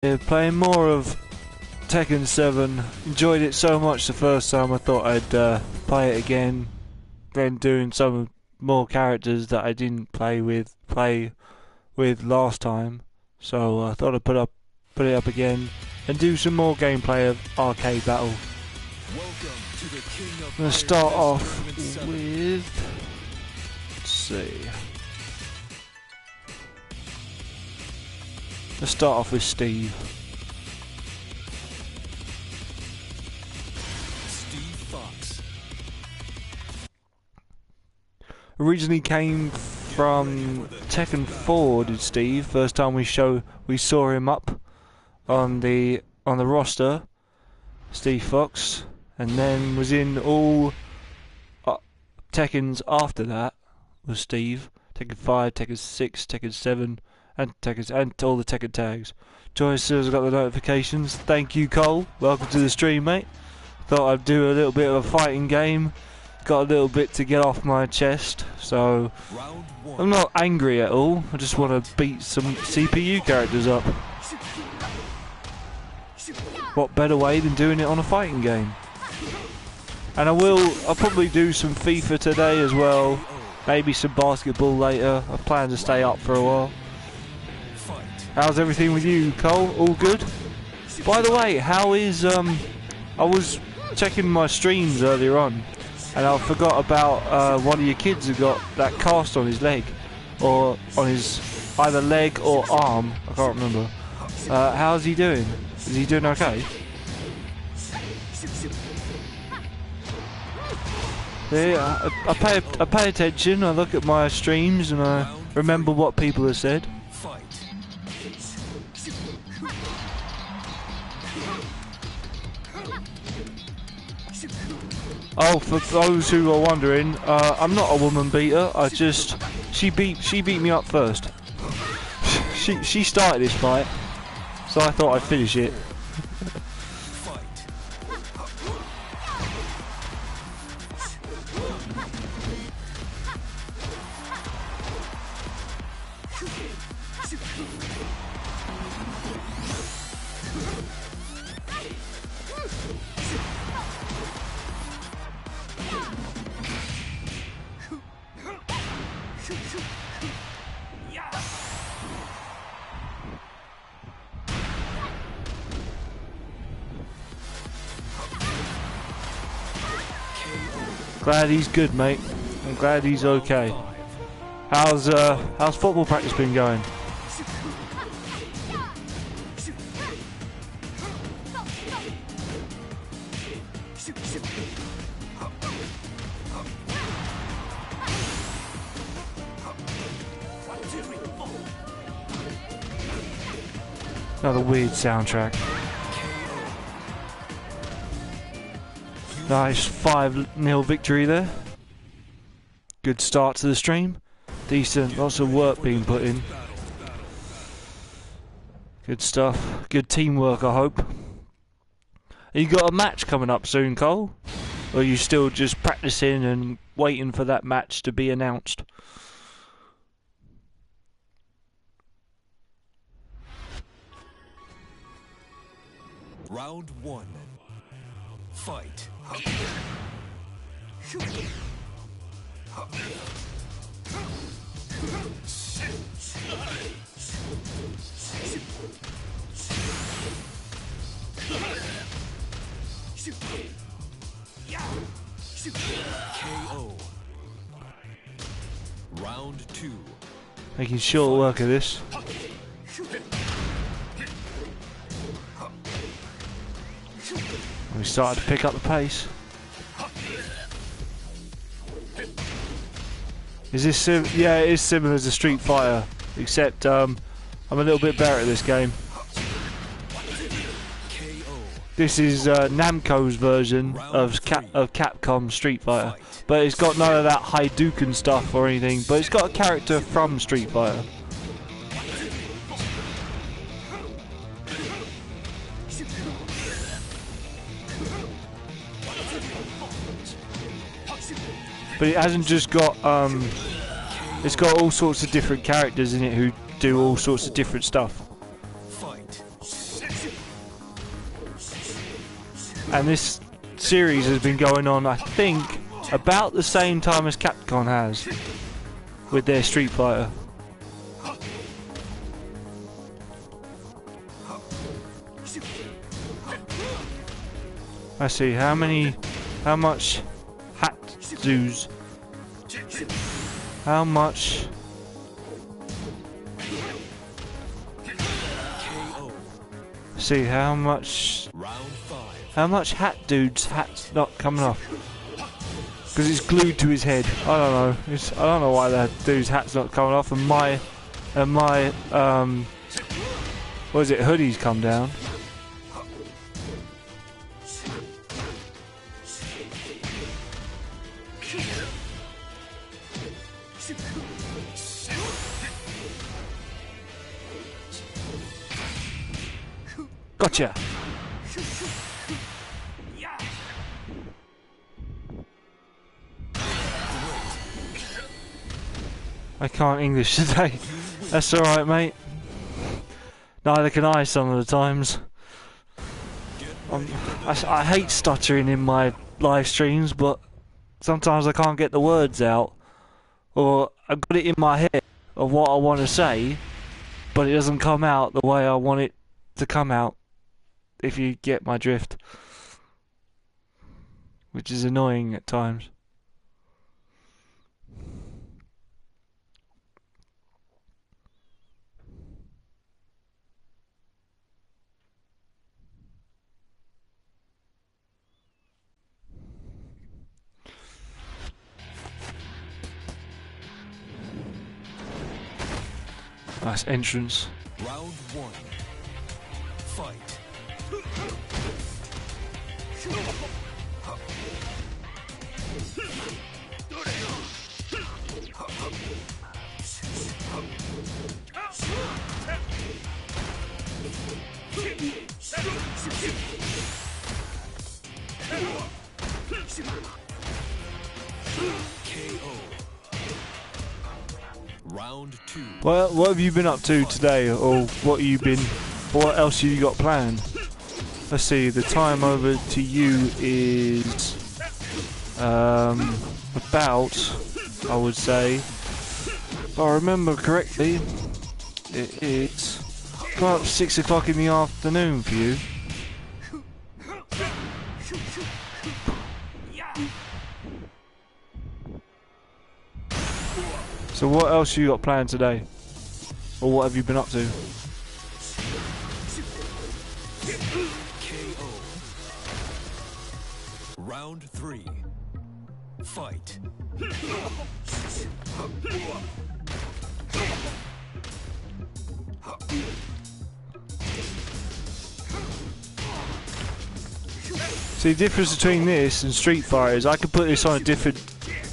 Yeah, playing more of Tekken 7. Enjoyed it so much the first time I thought I'd play it again. Then doing some more characters that I didn't play with last time. So I thought I'd put it up again and do some more gameplay of Arcade Battle. I'm gonna start off with, let's see. Let's start off with Steve. Originally came from Tekken 4, did Steve. First time we saw him up on the roster, Steve Fox, and then was in all Tekkens after that was Steve. Tekken 5, Tekken 6, Tekken 7. And all the Tekken tags. Joyce says I got the notifications. Thank you, Cole. Welcome to the stream, mate. Thought I'd do a little bit of a fighting game. Got a little bit to get off my chest, so I'm not angry at all. I just want to beat some CPU characters up. What better way than doing it on a fighting game? And I'll probably do some FIFA today as well. Maybe some basketball later. I plan to stay up for a while. How's everything with you, Cole? All good? By the way, how is I was checking my streams earlier on, and I forgot about one of your kids who got that cast on his leg, or on his either leg or arm. I can't remember. How's he doing? Is he doing okay? Yeah, I pay attention. I look at my streams and I remember what people have said. Oh, for those who are wondering, I'm not a woman beater. She beat me up first. she started this fight, so I thought I'd finish it. Glad he's good, mate. I'm glad he's okay. How's football practice been going? Another weird soundtrack. Nice 5-0 victory there. Good start to the stream. Decent, lots of work being put in. Good stuff. Good teamwork, I hope. You got a match coming up soon, Cole? Or are you still just practicing and waiting for that match to be announced? Round 1. Fight. KO. Round 2. Making short work of this. We started to pick up the pace. Is this yeah, it is similar to Street Fighter, except I'm a little bit better at this game. This is Namco's version of Capcom Street Fighter, but it's got none of that Hadouken stuff or anything, but it's got a character from Street Fighter. But it hasn't just got it's got all sorts of different characters in it who do all sorts of different stuff. And this series has been going on, I think, about the same time as Capcom has with their Street Fighter. Let's see, how much Hatsus, how much, see how much hat dude's hat's not coming off, because it's glued to his head. I don't know, I don't know why that dude's hat's not coming off, and my what is it, hoodie's come down. Gotcha! I can't English today. That's alright, mate. Neither can I some of the times. I hate stuttering in my live streams, but sometimes I can't get the words out. Or I've got it in my head of what I want to say, but it doesn't come out the way I want it to come out. If you get my drift, which is annoying at times. Nice entrance. Round one. Fight. KO. Round two. Well, what have you been up to today, or what else have you got planned? Let's see, the time over to you is about, I would say, if I remember correctly, it is about 6 o'clock in the afternoon for you. So what else you got planned today? Or what have you been up to? KO. Round three. Fight. See, the difference between this and Street Fighter is I could put this on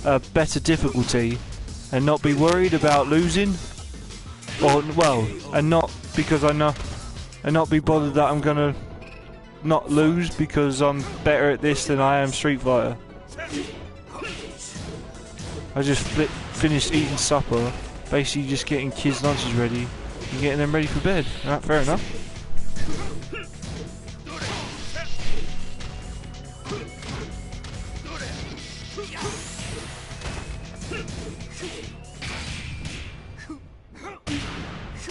a better difficulty and not be worried about losing, or and not because I know, and not be bothered that I'm gonna not lose because I'm better at this than I am Street Fighter. I just finished eating supper, basically just getting kids' lunches ready and getting them ready for bed. Alright, fair enough.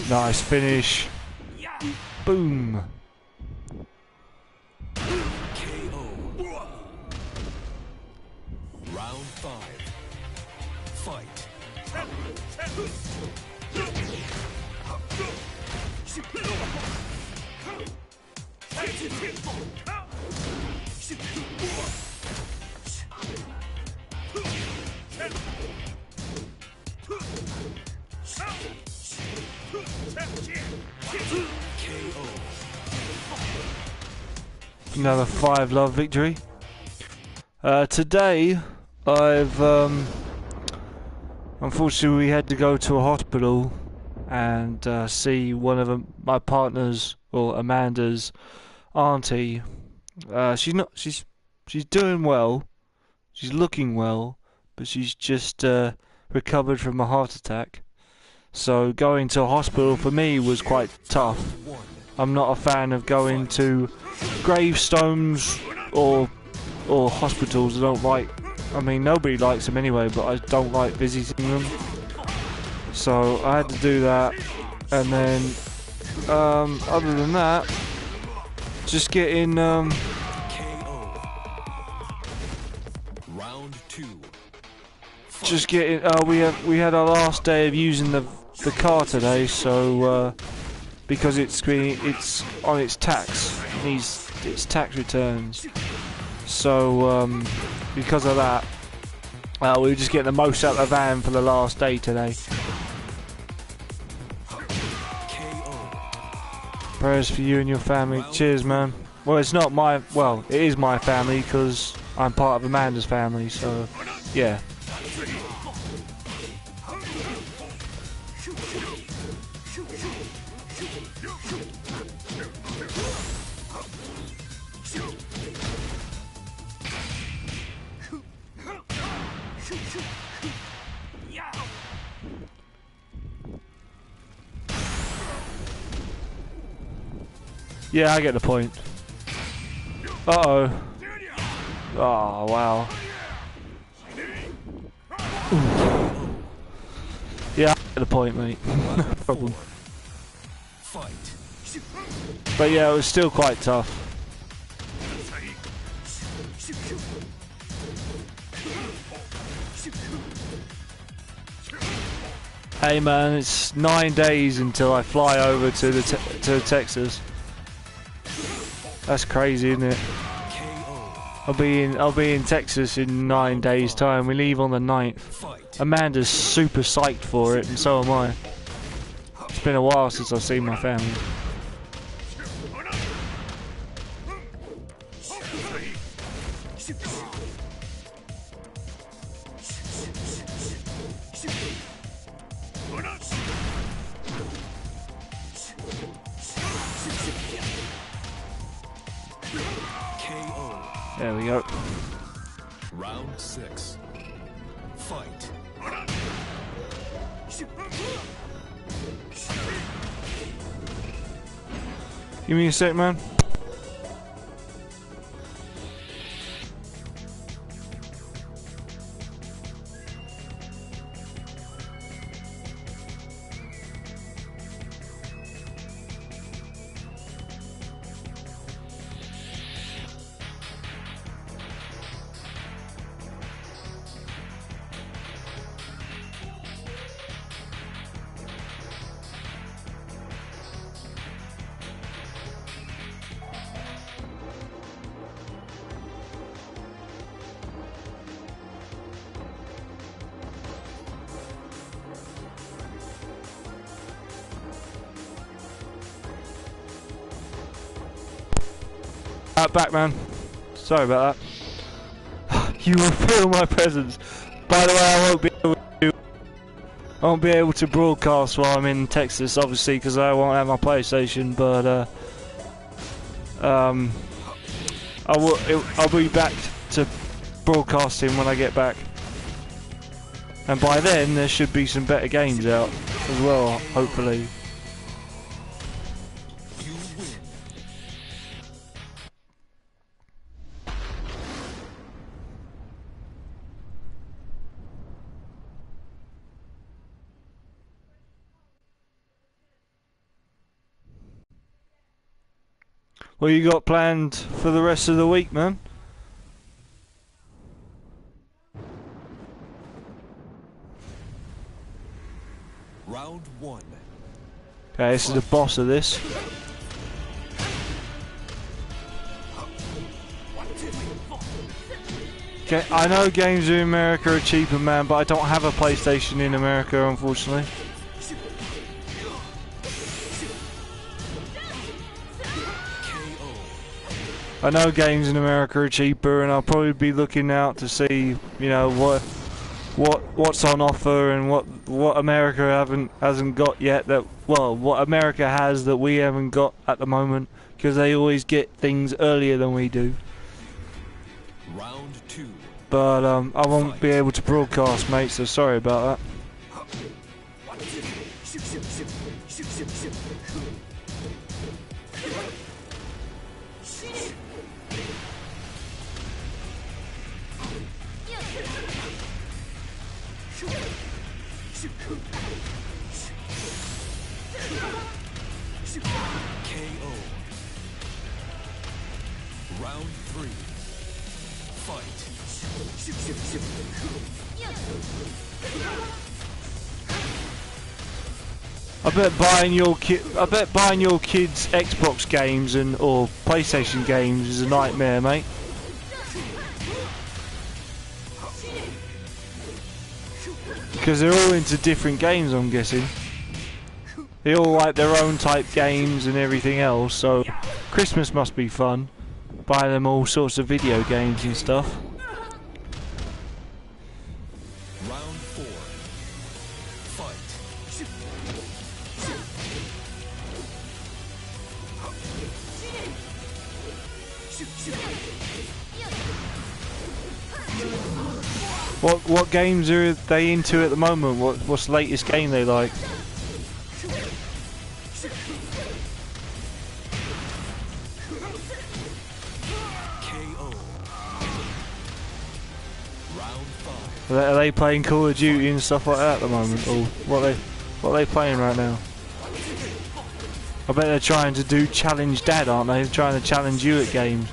Nice finish. Boom. KO. Round five. Fight. Another 5-love victory. Today, I've unfortunately we had to go to a hospital and see one of my partner's, or Amanda's, auntie. She's doing well. She's looking well, but she's just recovered from a heart attack. So going to a hospital for me was quite tough. I'm not a fan of going to gravestones or hospitals. I don't like. I mean, nobody likes them anyway, but I don't like visiting them. So I had to do that, and then other than that, just getting KO. Round 2. just getting. We had our last day of using the car today, so because it's on its tax, needs its tax returns. So because of that, we were just getting the most out of the van for the last day today. Prayers for you and your family. Cheers, man. Well, it's not my... Well, it is my family because I'm part of Amanda's family, so... Yeah. Yeah, I get the point. Uh-oh. Oh, wow. Ooh. Yeah, I get the point, mate. No problem. But yeah, it was still quite tough. Hey man, it's 9 days until I fly over to Texas. That's crazy, isn't it? I'll be in Texas in 9 days' time. We leave on the 9th. Amanda's super psyched for it, and so am I. It's been a while since I've seen my family. There we go. Round 6. Fight. Give me a sec, man. Back, man. Sorry about that. You will feel my presence. By the way, I won't be able to broadcast while I'm in Texas, obviously, because I won't have my PlayStation. But I'll be back to broadcasting when I get back, and by then there should be some better games out as well, hopefully. What you got planned for the rest of the week, man? Round 1. Okay, this is the boss of this. Okay, I know games in America are cheaper, man, but I don't have a PlayStation in America, unfortunately. I know games in America are cheaper, and I'll probably be looking out to see, you know, what's on offer and what America hasn't got yet. What America has that we haven't got at the moment, because they always get things earlier than we do. Round 2. But I won't be able to broadcast, mate. So sorry about that. Round 3. Fight. I bet buying your kids Xbox games or PlayStation games is a nightmare, mate. Because they're all into different games, I'm guessing. They all like their own type games and everything else, so Christmas must be fun. Buy them all sorts of video games and stuff. Round 4. Fight. What games are they into at the moment? What's the latest game they like? KO. Round 5. Are they playing Call of Duty and stuff like that at the moment, or what are they playing right now? I bet they're trying to do Challenge Dad, aren't they? They're trying to challenge you at games.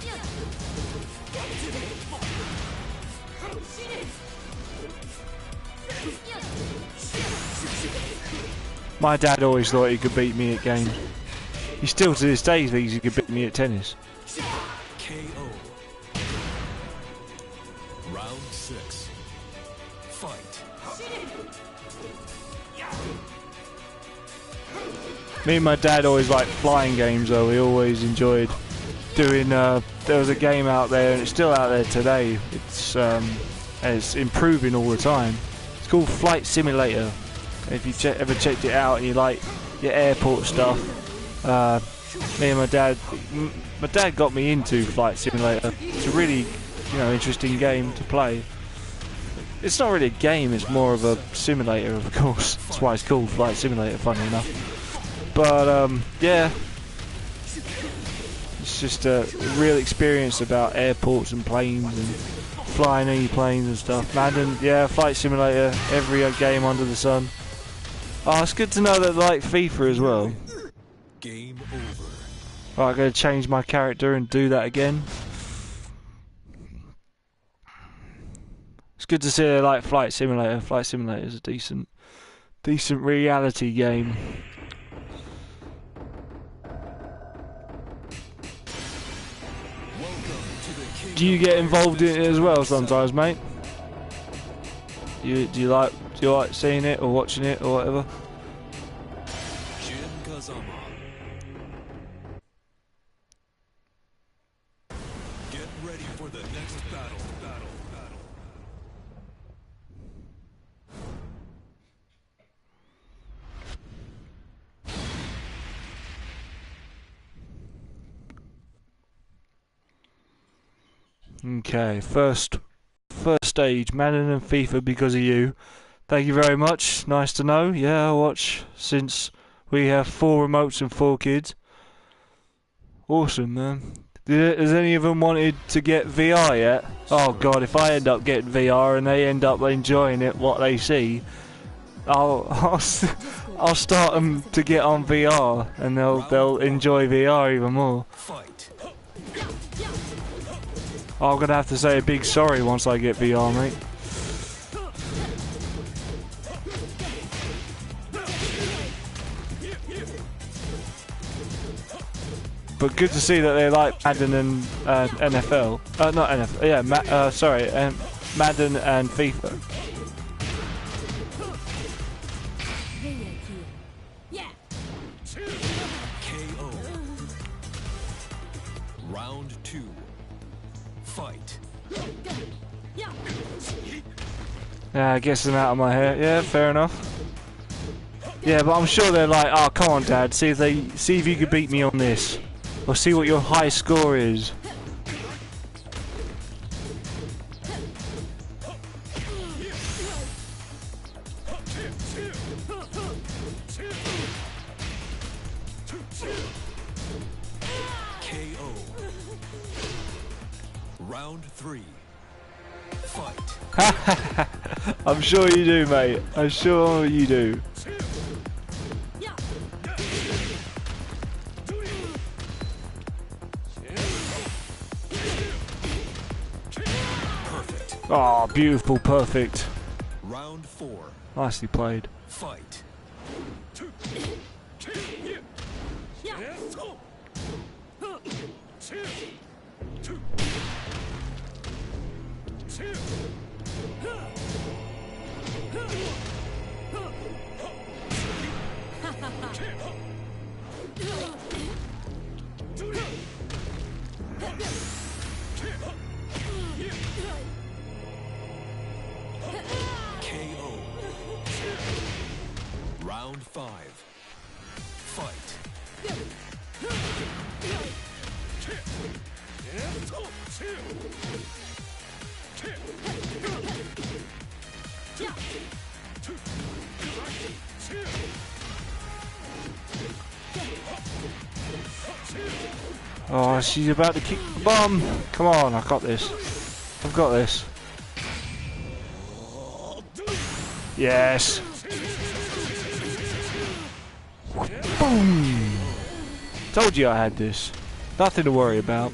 My dad always thought he could beat me at games. He still to this day thinks he could beat me at tennis. KO. Round 6. Fight. Me and my dad always liked flying games though. We always enjoyed doing, there was a game out there and it's still out there today. It's improving all the time. It's called Flight Simulator. If you ever checked it out and you like your airport stuff, me and my dad got me into Flight Simulator. It's a really, interesting game to play. It's not really a game, it's more of a simulator, of course. That's why it's called Flight Simulator, funny enough. But yeah, it's just a real experience about airports and planes and flying any planes and stuff. Madden, yeah, Flight Simulator, every game under the sun. Oh, it's good to know that they like FIFA as well. Game over. Right, I'm going to change my character and do that again. It's good to see they like Flight Simulator. Flight Simulator is a decent reality game. Do you get involved in it as well sometimes, mate? Do you like seeing it or watching it or whatever? Get ready for the next battle. Okay, first stage, Madden and FIFA because of you. Thank you very much. Nice to know. Yeah, I'll watch since we have 4 remotes and 4 kids. Awesome, man. Has any of them wanted to get VR yet? Oh god, if I end up getting VR and they end up enjoying it, what they see, I'll start them to get on VR and they'll enjoy VR even more. I'm gonna have to say a big sorry once I get VR, mate. But good to see that they like Madden and NFL. Not NFL. Yeah, Madden and FIFA. KO. Round 2. Fight. Yeah, gets them out of my hair. Yeah, fair enough. Yeah, but I'm sure they're like, oh, come on, Dad, see if you could beat me on this, or see what your high score is. KO. Round 3. Fight. I'm sure you do, mate. I'm sure you do. Oh, beautiful, perfect. Round 4. Nicely played. Fight. KO. Round 5. Fight. Oh, she's about to kick the bum. Come on, I got this. I've got this. Yes. Boom. Told you I had this. Nothing to worry about.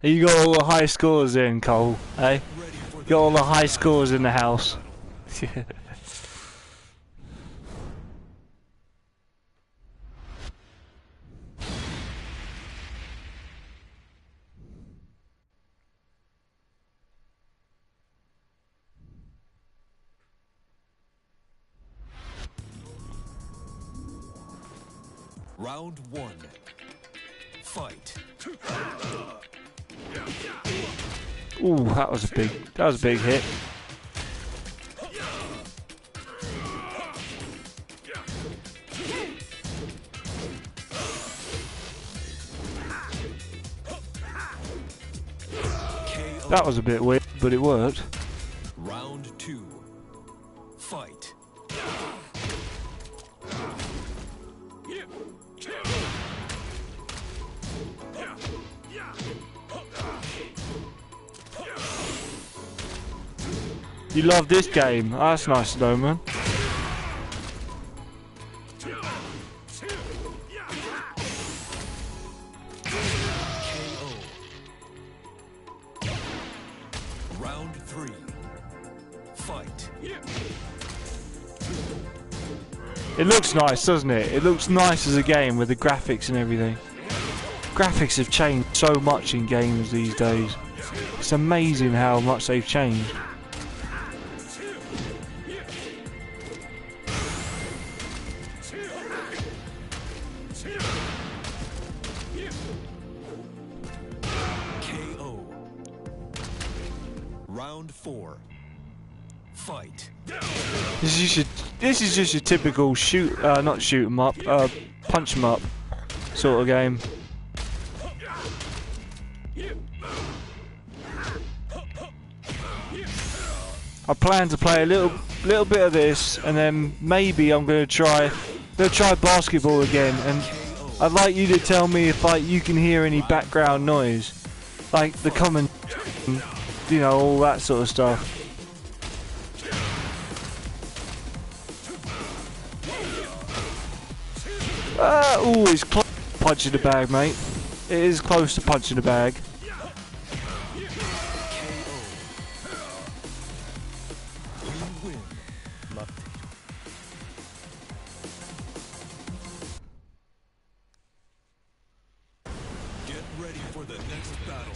You got all the high scores in, Cole, eh? You got all the high scores in the house. Round 1. Fight. Ooh, that was a big hit. That was a bit weird, but it worked. Round 2. Fight. You love this game. Oh, that's nice to know, man. Round 3. Fight. It looks nice, doesn't it? It looks nice as a game with the graphics and everything. Graphics have changed so much in games these days. It's amazing how much they've changed. KO. Round 4. Fight. This is just your typical not shoot 'em up, punch 'em up sort of game. I plan to play a little bit of this, and then maybe I'm gonna try basketball again. And I'd like you to tell me if you can hear any background noise, like the common, you know, all that sort of stuff. Oh, it's close to punching the bag, mate. It is close to punching the bag. Get ready for the next battle.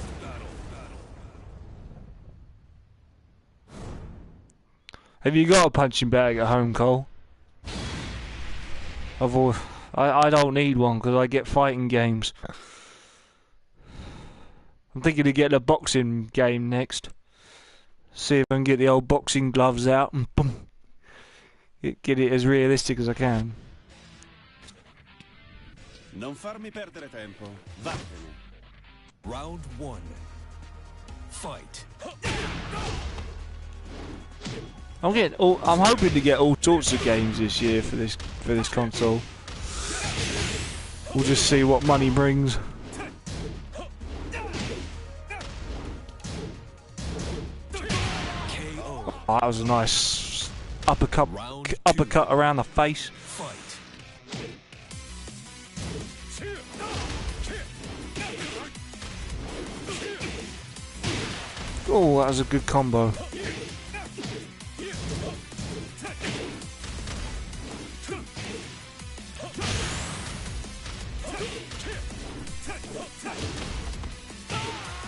Have you got a punching bag at home, Cole? I don't need one because I get fighting games. I'm thinking of getting a boxing game next. See if I can get the old boxing gloves out and boom, get it as realistic as I can. Non farmi perdere tempo. Vattene. Round 1. Fight. I'm hoping to get all sorts of games this year for this console. We'll just see what money brings. KO. Oh, that was a nice uppercut around the face. Fight. Oh, that was a good combo.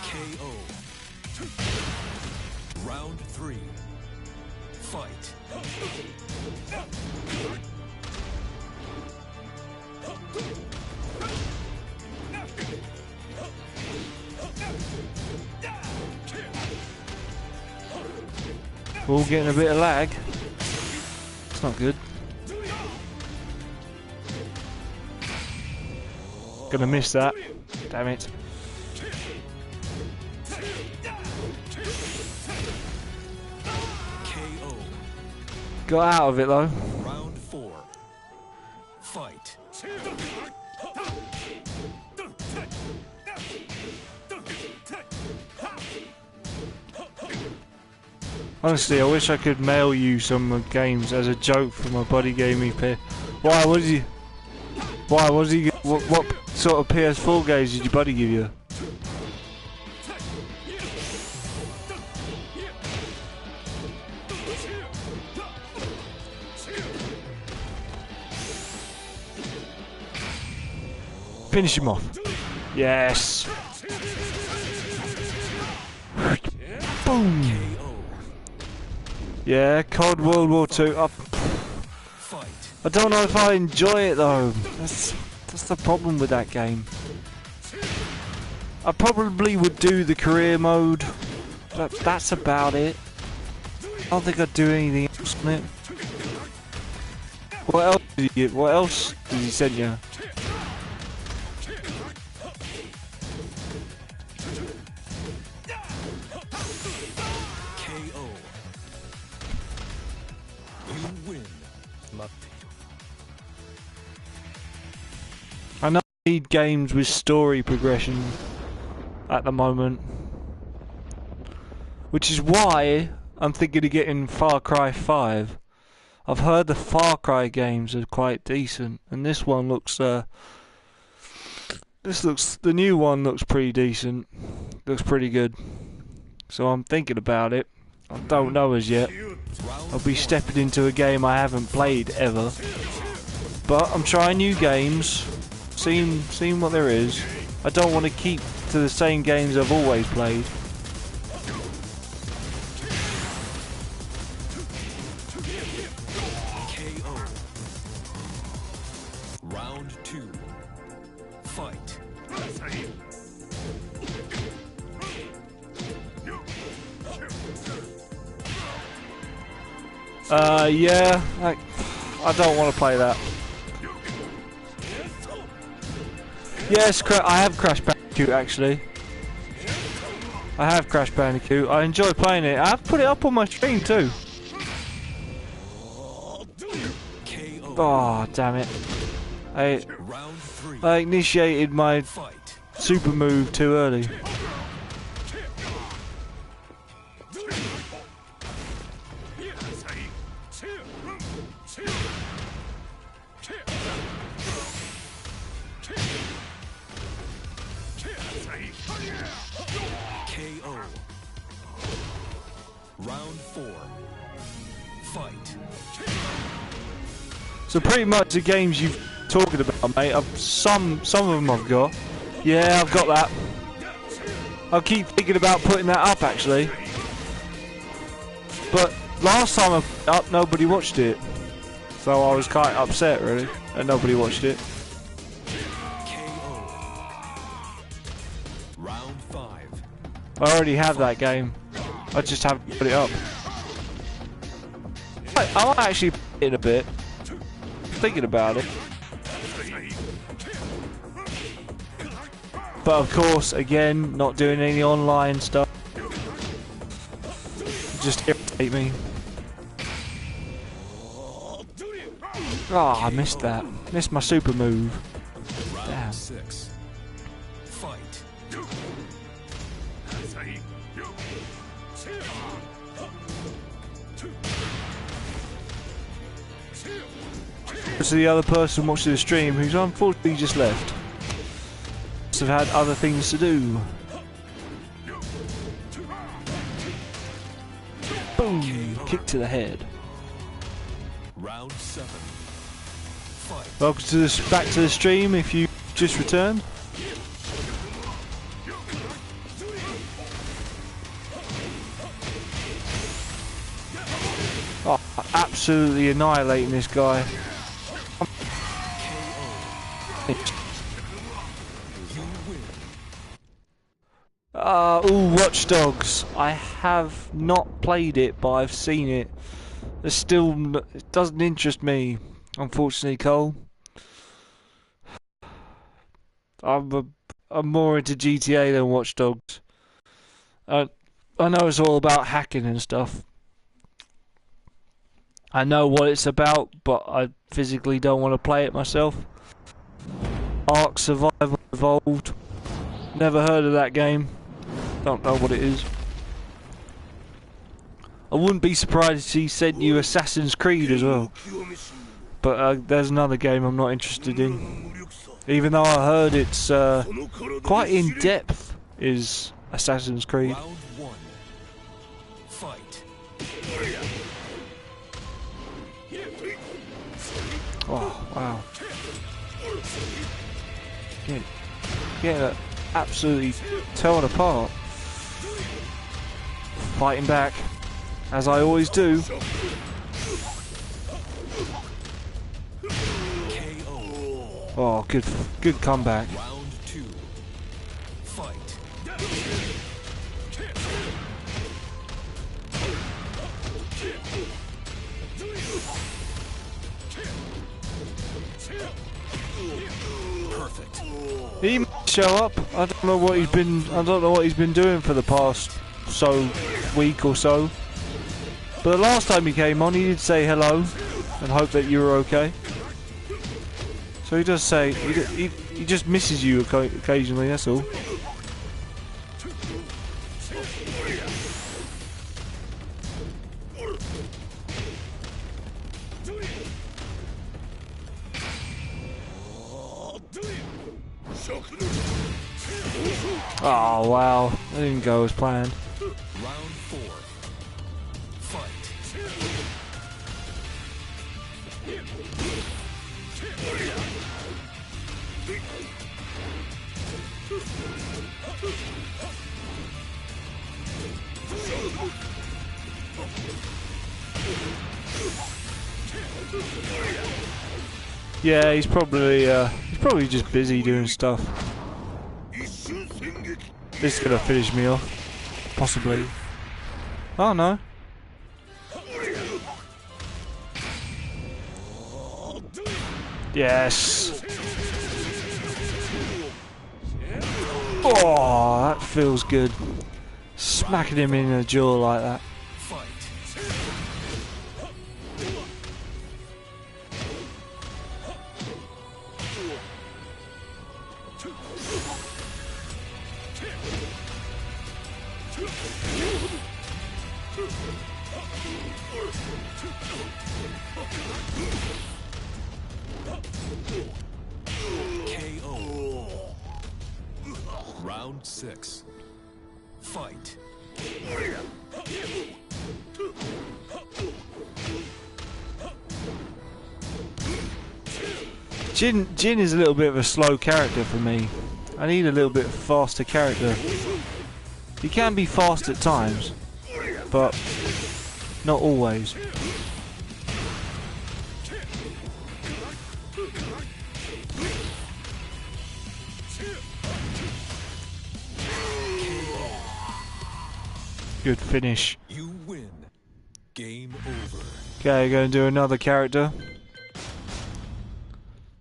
KO. Round 3. Fight. We're all getting a bit of lag. It's not good. Gonna miss that. Damn it. KO. Got out of it though. Round 4. Fight. Honestly, I wish I could mail you some games as a joke for my buddy gave me. Why? What did you? Why? What did you? What sort of PS4 games did your buddy give you? Finish him off. Yes. Boom. Yeah, Cold World War II. I don't know if I enjoy it though. That's the problem with that game. I probably would do the career mode, but that's about it. I don't think I'd do anything else on it. What else did he send you? I know I need games with story progression at the moment, which is why I'm thinking of getting Far Cry 5. I've heard the Far Cry games are quite decent, and this one looks the new one looks pretty decent, looks pretty good. So I'm thinking about it. I don't know as yet. I'll be stepping into a game I haven't played ever, but I'm trying new games. Seeing what there is. I don't want to keep to the same games I've always played. KO. Round 2. Fight. Yeah, I don't want to play that. Yes, I have Crash Bandicoot actually. I have Crash Bandicoot. I enjoy playing it. I've put it up on my stream too. Oh, damn it. I initiated my super move too early. KO. Round 4. Fight. So pretty much the games you've talking about, mate. Some of them I've got. Yeah, I've got that. I keep thinking about putting that up actually, but last time I put it up, nobody watched it, so I was quite upset really, and nobody watched it. Round 5. I already have that game. I just haven't put it up. I might actually put it in a bit. Thinking about it. But of course, again, not doing any online stuff. Just irritate me. Oh, I missed that. Missed my super move. Damn. 6. Fight. So the other person watching the stream, who's unfortunately just left, must have had other things to do. Kick to the head. Round 7. Fight. Welcome to this, back to the stream if you just returned. Oh, absolutely annihilating this guy. Ooh, Watch Dogs. I have not played it, but I've seen it. It doesn't interest me, unfortunately, Cole. I'm more into GTA than Watch Dogs. I know it's all about hacking and stuff. I know what it's about, but I physically don't want to play it myself. Ark Survival Evolved. Never heard of that game. Don't know what it is. I wouldn't be surprised if he sent you Assassin's Creed as well. But there's another game I'm not interested in. Even though I heard it's quite in depth, is Assassin's Creed. Round 1. Fight. Oh, wow. Getting absolutely torn apart. Fighting back, as I always do. Oh, good comeback. Round 2. Fight. Perfect. He might show up. I don't know what he's been doing for the past week or so. But the last time he came on, he did say hello and hope that you were okay. So he does say he just misses you occasionally. That's all. Oh wow, that didn't go as planned. Round 4. Fight. Yeah, he's probably just busy doing stuff. This is gonna finish me off, possibly. Oh no. Yes. Oh, that feels good. Smacking him in the jaw like that. Fight. KO. Round 6. Fight. Jin is a little bit of a slow character for me. I need a little bit faster character. He can be fast at times, but not always. Good finish. You win. Game over. Okay, going to do another character.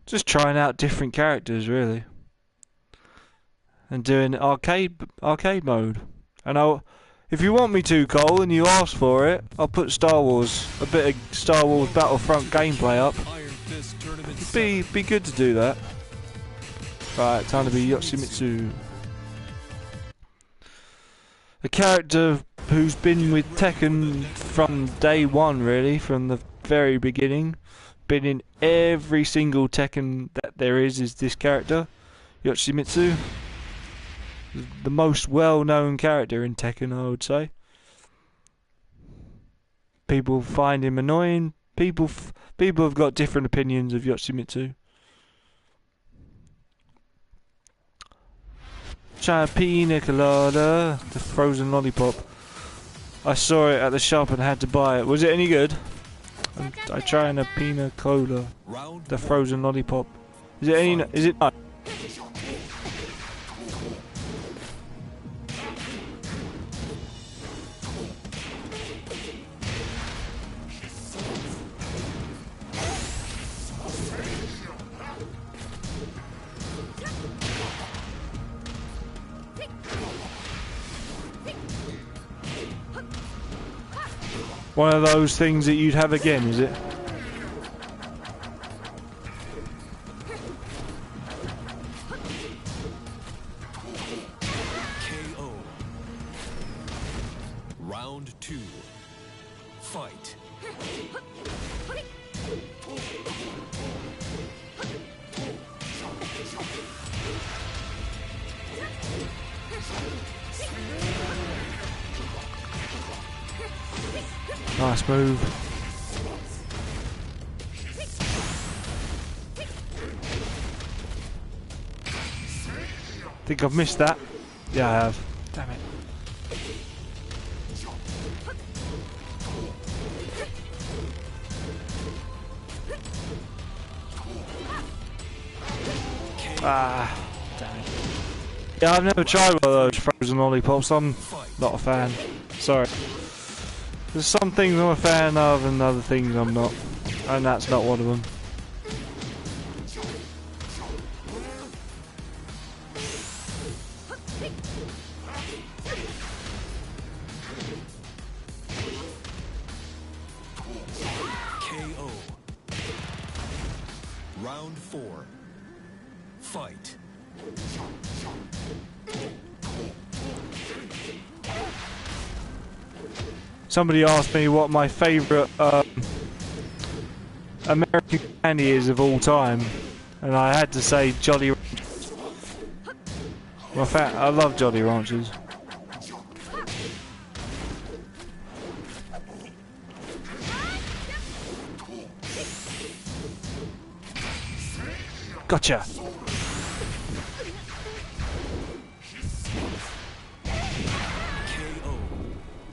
Just trying out different characters, really, and doing arcade mode. And if you want me to, Cole, and you ask for it, I'll put a bit of Star Wars Battlefront gameplay up. Iron Fist Tournament Be good to do that. Right, time to be Yoshimitsu. A character who's been with Tekken from day one, really, from the very beginning. Been in every single Tekken that there is this character, Yoshimitsu. The most well-known character in Tekken, I would say. People find him annoying. People have got different opinions of Yoshimitsu. Try a pina colada, the frozen lollipop. I saw it at the shop and had to buy it. Was it any good? I tried a pina colada, the frozen lollipop. Is it any? Is it nice? One of those things that you'd have again, is it? KO. Round 2. Fight. Nice move. Think I've missed that. Yeah, I have. Damn it. Ah, damn it. Yeah, I've never tried one of those frozen lollipops. I'm not a fan. Sorry. There's some things I'm a fan of and other things I'm not. And that's not one of them. KO. Round 4. Fight. Somebody asked me what my favourite American candy is of all time, and I had to say Jolly Ranchers. I love Jolly Ranchers. Gotcha.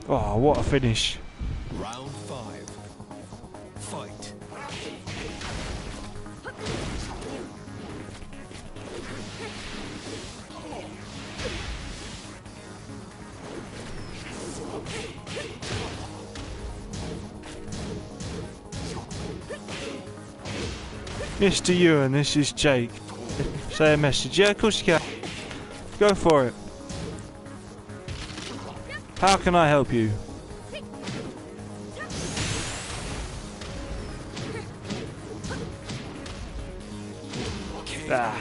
Oh, what a finish. Round 5. Fight. Mr. Ewan, this is Jake. Say a message. Yeah, of course you can. Go for it. How can I help you? Ah.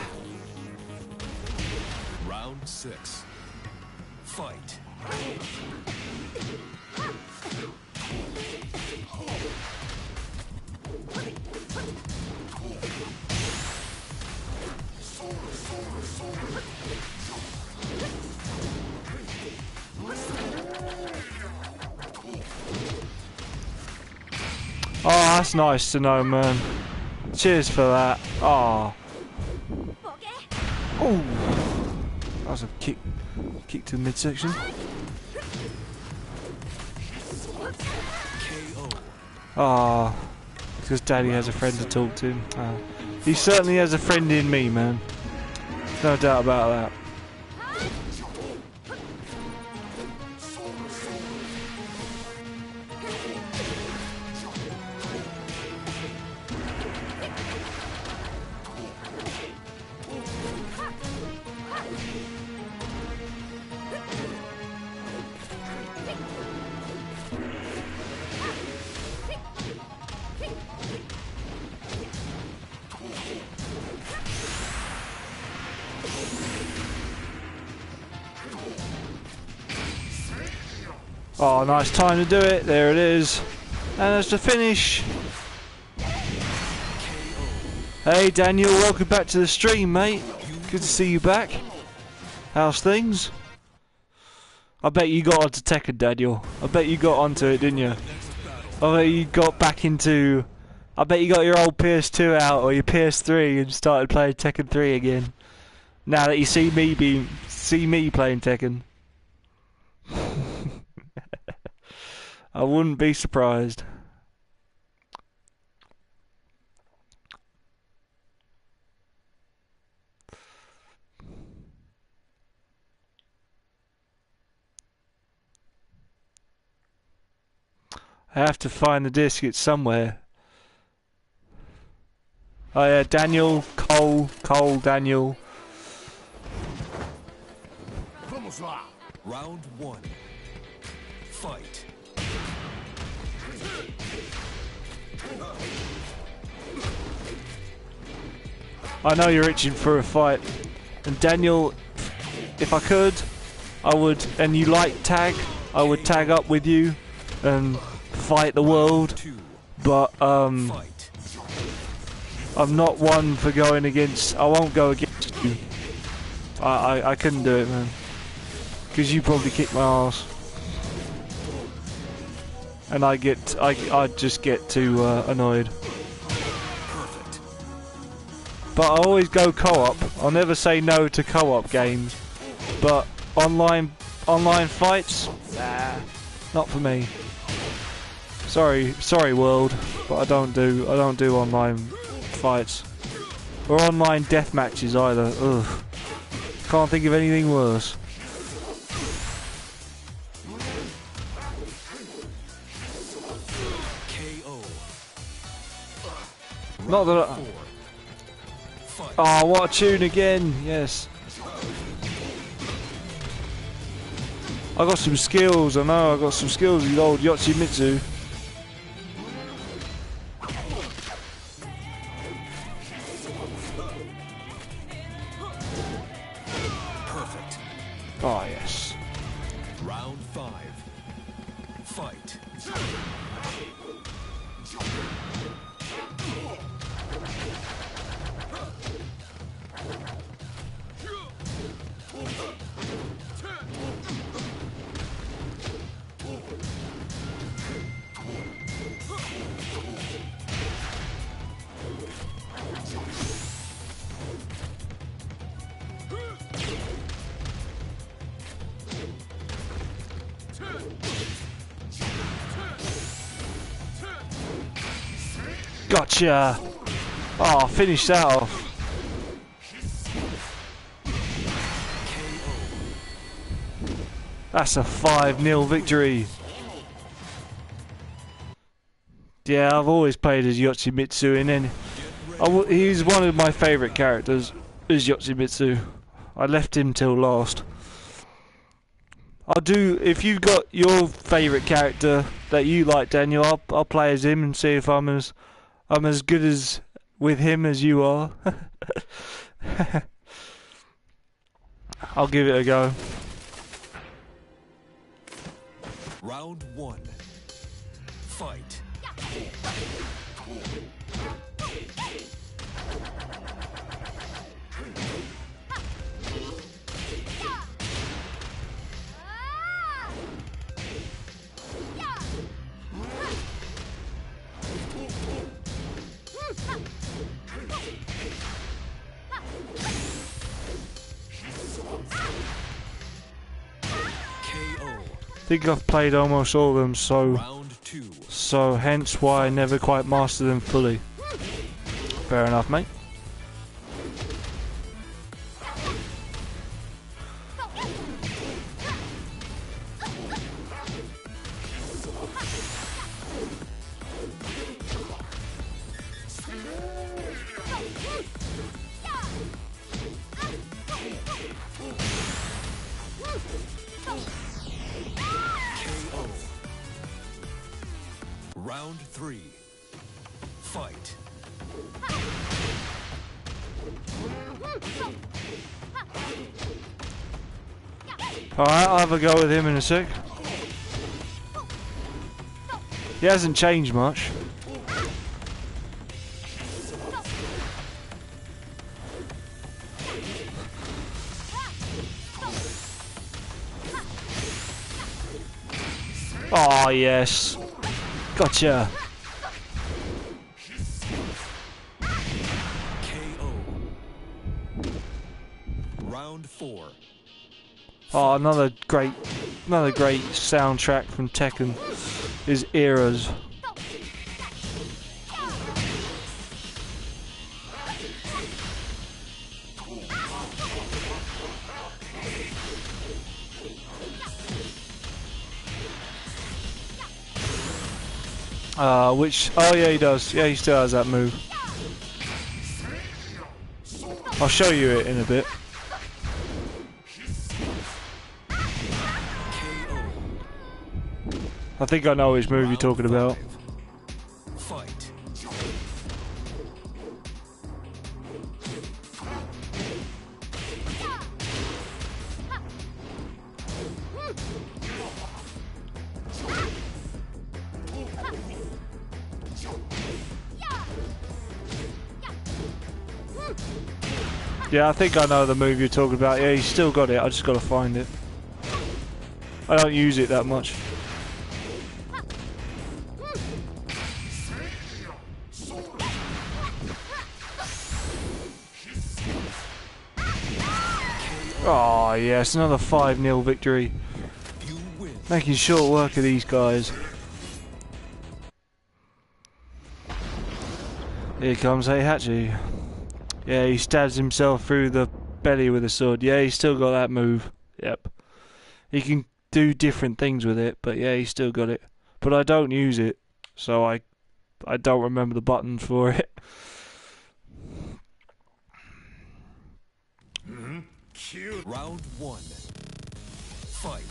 Round 6. Fight. Oh, that's nice to know, man. Cheers for that. Oh. Oh. That was a kick to the midsection. Ah. Because Daddy has a friend to talk to. He certainly has a friend in me, man. No doubt about that. Oh, nice time to do it. There it is. And that's the finish. Hey, Daniel, welcome back to the stream, mate. Good to see you back. How's things? I bet you got onto Tekken, Daniel. I bet you got onto it, didn't you? I bet you got back into. I bet you got your old PS2 out or your PS3 and started playing Tekken 3 again. Now that you see me playing Tekken. I wouldn't be surprised. I have to find the disc, it's somewhere. Oh yeah, Daniel, Cole, Daniel. Round one. Fight. I know you're itching for a fight. And Daniel, if I could, I would, and you like tag, I would tag up with you and fight the world. But, Fight. I'm not one for going against. I won't go against you. I couldn't do it, man. Because you probably kick my ass, and I just get too annoyed. Perfect. But I always go co-op. I'll never say no to co-op games. But online fights, nah, not for me. Sorry, world, but I don't do online fights or online death matches either. Ugh, can't think of anything worse. KO. Not that I... Fight. Oh, what a tune again! Yes. I got some skills. I know I got some skills. The old Yoshimitsu. Perfect. Oh yes. Round five. Fight. Gotcha. Oh, finish that off. That's a 5-0 victory. Yeah, I've always played as Yoshimitsu, and then he's one of my favourite characters, is Yoshimitsu. I left him till last. I'll do, if you've got your favourite character that you like, Daniel, I'll play as him and see if I'm as good as with him as you are. I'll give it a go. Round one. Fight. KO. I think I've played almost all of them, Round two. so hence why I never quite mastered them fully. Fair enough, mate. Round three. Fight. Alright, I'll have a go with him in a sec. He hasn't changed much. Oh yes. Gotcha. KO. Round 4. Oh, another great soundtrack from Tekken is Eras. Oh yeah, he does. Yeah, he still has that move. I'll show you it in a bit. I think I know which move you're talking about. Fight. Yeah, I think I know the move you're talking about. Yeah, he's still got it. I just got to find it. I don't use it that much. Oh yes, another 5-0 victory. You win. Making short work of these guys. Here comes Heihachi. Yeah, he stabs himself through the belly with a sword. Yeah, he's still got that move. Yep. He can do different things with it, but yeah, he's still got it. But I don't use it, so I don't remember the buttons for it. Cute. Round 1. Fight.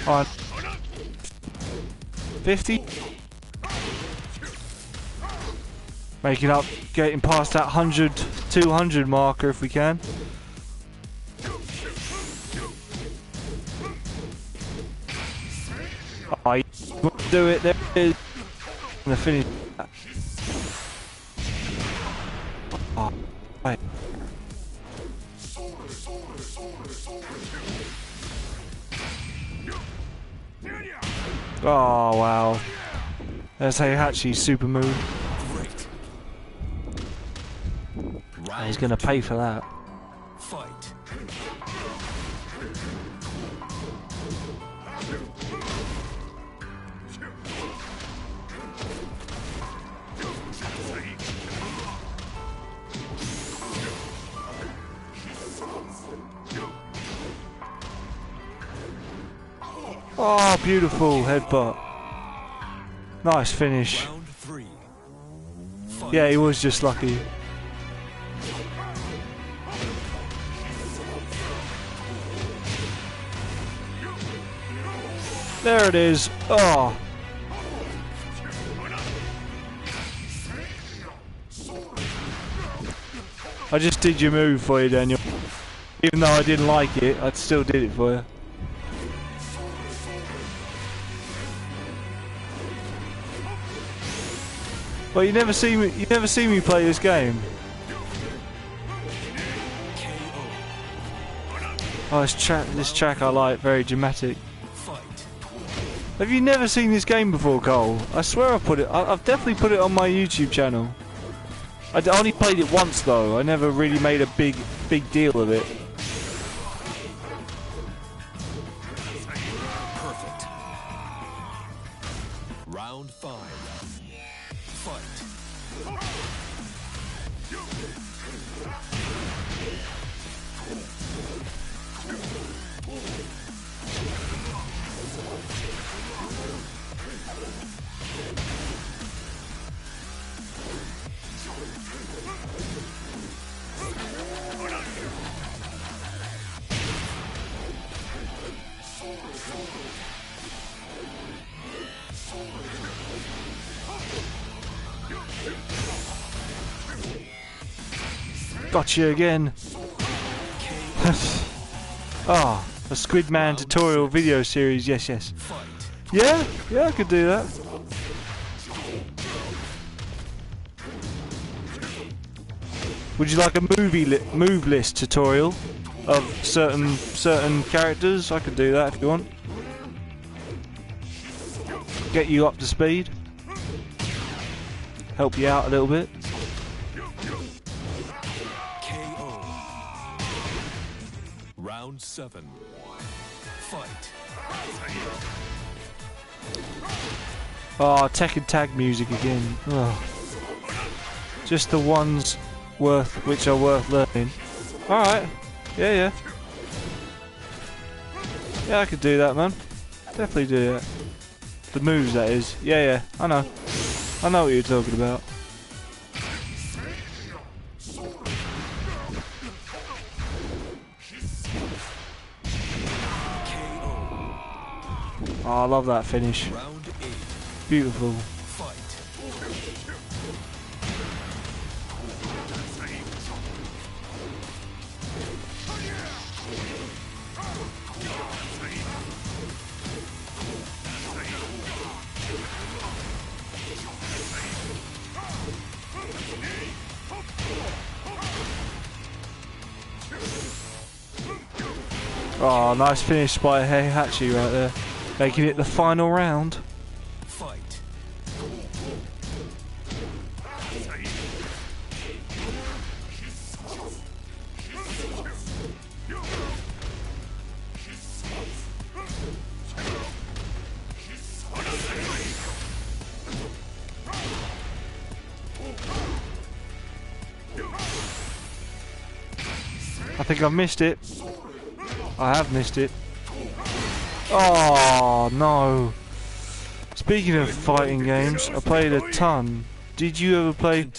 On 50. Making up, getting past that 100, 200 marker if we can. I do it. There it is. I'm gonna finish. Oh, right. Oh wow. That's Heihachi's super move. Great. And he's gonna pay for that. Fight. Oh, beautiful headbutt. Nice finish. Round 3. Fight. Yeah, he was just lucky. There it is. Oh. I just did your move for you, Daniel. Even though I didn't like it, I still did it for you. Well, you never see me play this game. Oh, this track I like, very dramatic. Fight. Have you never seen this game before, Cole? I swear I've definitely put it on my YouTube channel. I only played it once though. I never really made a big deal of it. Perfect. Round 5. Fight. Gotcha again. Ah, a Squidman tutorial video series. Yes, yes. Fight. Yeah, I could do that. Would you like a move list tutorial of certain characters? I could do that if you want. Get you up to speed. Help you out a little bit. KO. Round 7. Fight. Oh, Tekken tag music again. Oh. Just the ones which are worth learning. Alright. Yeah. Yeah, I could do that, man. Definitely do that. The moves, that is. Yeah, I know. I know what you're talking about. Oh, I love that finish. Beautiful. Oh, nice finish by Heihachi right there. Making it the final round. Fight. I think I've missed it. I have missed it. Oh no. Speaking of fighting games, I played a ton. Did you ever play?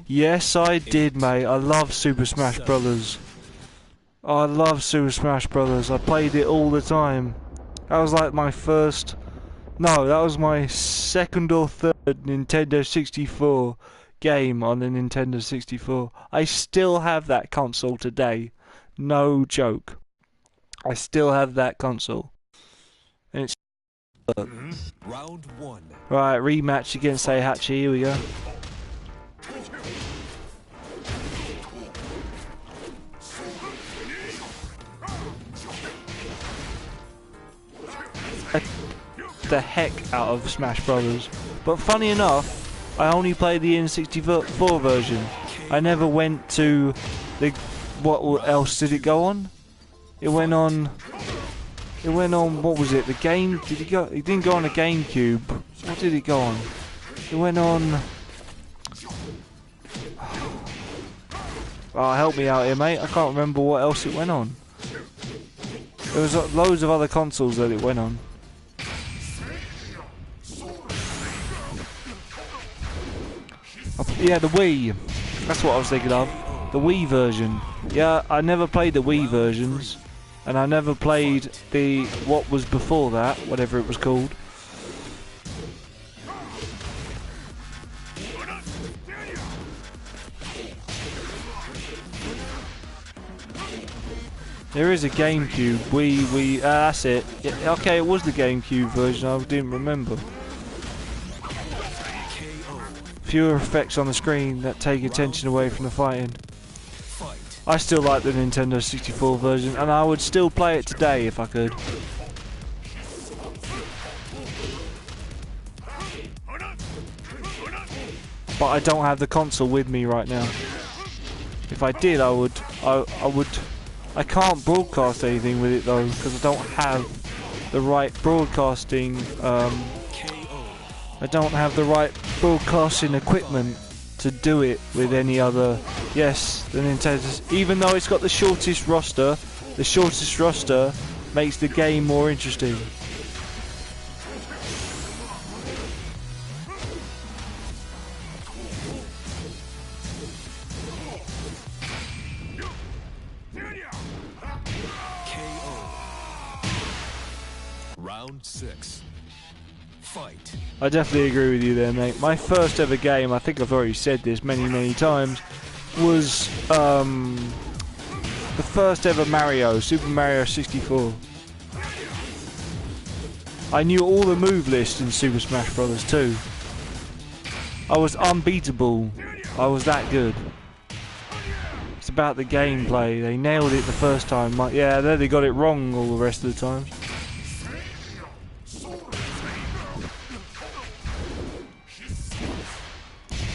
Yes, I did, mate. I love Super Smash Brothers. I love Super Smash Brothers. I played it all the time. That was like my first... No, that was my second or third Nintendo 64 game on the Nintendo 64. I still have that console today. No joke. I still have that console. And it's... Round 1. Right, rematch against Heihachi. Here we go. The heck out of Smash Brothers. But funny enough, I only played the N64 version. I never went to the... What else did it go on? It went on, what was it, the game, did it go, it didn't go on a GameCube, what did it go on? It went on, oh, help me out here, mate, I can't remember what else it went on. There was loads of other consoles that it went on. Yeah, the Wii, that's what I was thinking of, the Wii version. Yeah, I never played the Wii versions. And I never played the what was before that, whatever it was called. There is a GameCube. That's it. Yeah, okay, it was the GameCube version. I didn't remember. Fewer effects on the screen that take attention away from the fighting. I still like the Nintendo 64 version, and I would still play it today if I could. But I don't have the console with me right now. If I did, I would. I can't broadcast anything with it though, because I don't have the right broadcasting. I don't have the right broadcasting equipment to do it with any other. Yes, the Nintendo, even though it's got the shortest roster makes the game more interesting. Round 6. Fight. I definitely agree with you there, mate. My first ever game, I think I've already said this many times, was the first ever Mario, Super Mario 64. I knew all the move lists in Super Smash Bros. too. I was unbeatable. I was that good. about the gameplay. They nailed it the first time. Yeah, then they got it wrong all the rest of the times.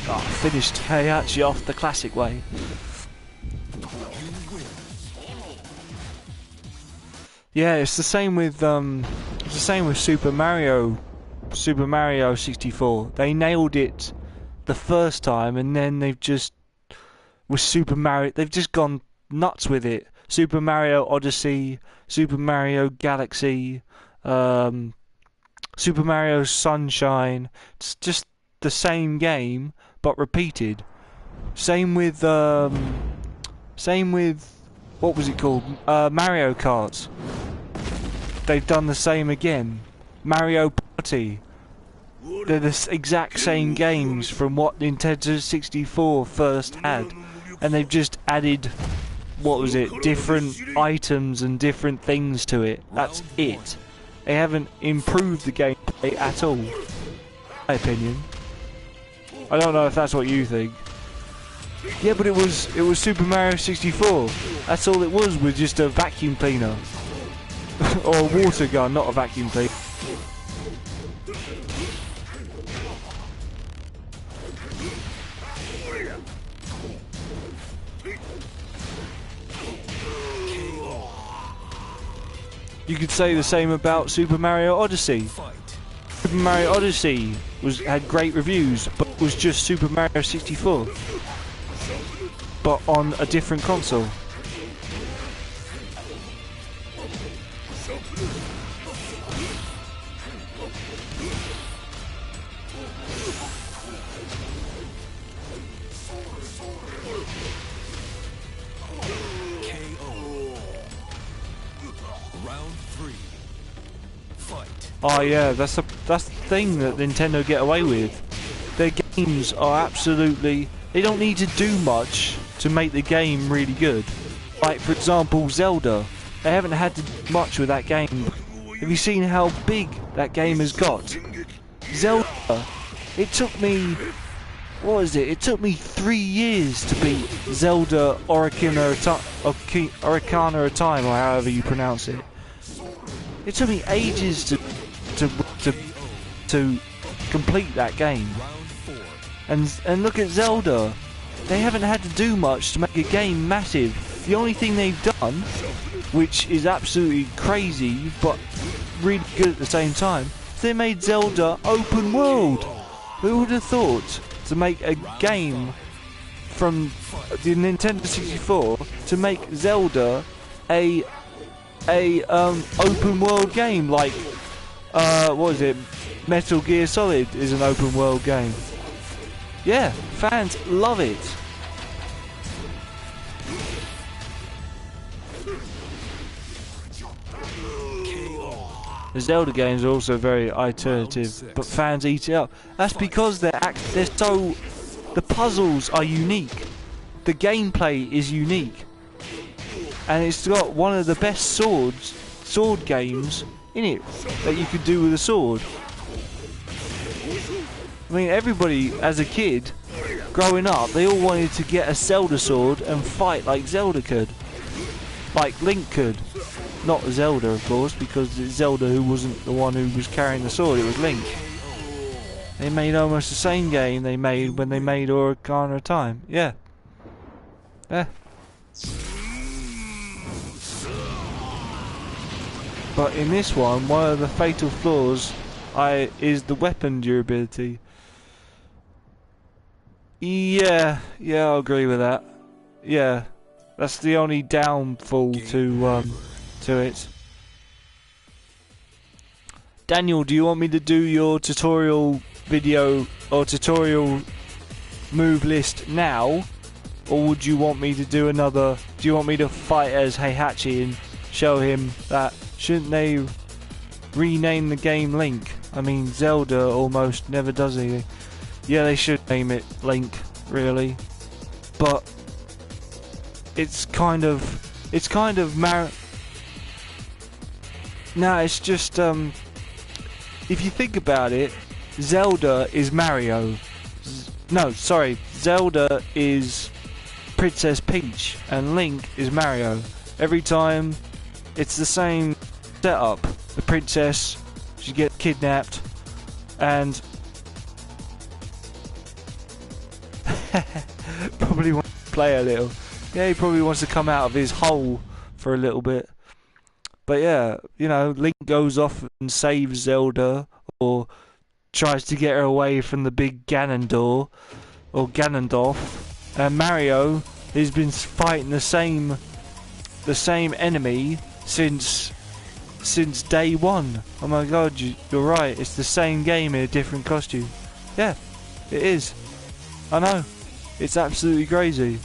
Oh, finished Heihachi off the classic way. Yeah, it's the same with Super Mario 64. They nailed it the first time, and then they've just with Super Mario, they've just gone nuts with it. Super Mario Odyssey, Super Mario Galaxy, Super Mario Sunshine. It's just the same game but repeated. Same with what was it called? Mario Kart. They've done the same again. Mario Party. They're the exact same games from what Nintendo 64 first had, and they've just added, what was it, different items and different things to it. That's it. They haven't improved the gameplay at all, in my opinion. I don't know if that's what you think. Yeah, but it was Super Mario 64. That's all it was, with just a vacuum cleaner. Or a water gun, not a vacuum cleaner. You could say the same about Super Mario Odyssey. Super Mario Odyssey had great reviews, but was just Super Mario 64, but on a different console. Oh yeah, that's the thing that Nintendo get away with. Their games are absolutely... They don't need to do much to make the game really good. Like, for example, Zelda. They haven't had to do much with that game. Have you seen how big that game has got? Zelda. It took me... What is it? It took me 3 years to beat Zelda Ocarina of Time, or however you pronounce it. It took me ages to complete that game. And look at Zelda. They haven't had to do much to make a game massive. The only thing they've done, which is absolutely crazy but really good at the same time, they made Zelda open world. Who would have thought to make a game from the Nintendo 64 to make Zelda a open world game like what is it? Metal Gear Solid is an open world game. Yeah, fans love it. The Zelda games are also very iterative, but fans eat it up. That's because the puzzles are unique. The gameplay is unique. And it's got one of the best sword games in it that you could do with a sword. I mean, everybody as a kid growing up, they all wanted to get a Zelda sword and fight like Zelda could, like Link could. Not Zelda, of course, because it's Zelda who wasn't the one who was carrying the sword, it was Link. They made almost the same game they made when they made Ocarina of Time. Yeah. But in this one of the fatal flaws is the weapon durability. Yeah, I'll agree with that. Yeah, that's the only downfall to it. Daniel, do you want me to do your tutorial video or tutorial move list now, or would you want me to do another? Do you want me to fight as Heihachi and show him that? Shouldn't they rename the game Link? I mean, Zelda almost never does anything. Yeah, they should name it Link, really. But it's kind of No, it's just if you think about it, Zelda is Mario. No, sorry, Zelda is Princess Peach and Link is Mario. Every time it's the same setup. The princess, she gets kidnapped and probably wants to play a little. Yeah, he probably wants to come out of his hole for a little bit. But yeah, you know, Link goes off and saves Zelda, or tries to get her away from the big Ganondorf, or Ganondorf. And Mario has been fighting the same enemy since day one. Oh my god, you're right, it's the same game in a different costume. Yeah, it is. I know. It's absolutely crazy.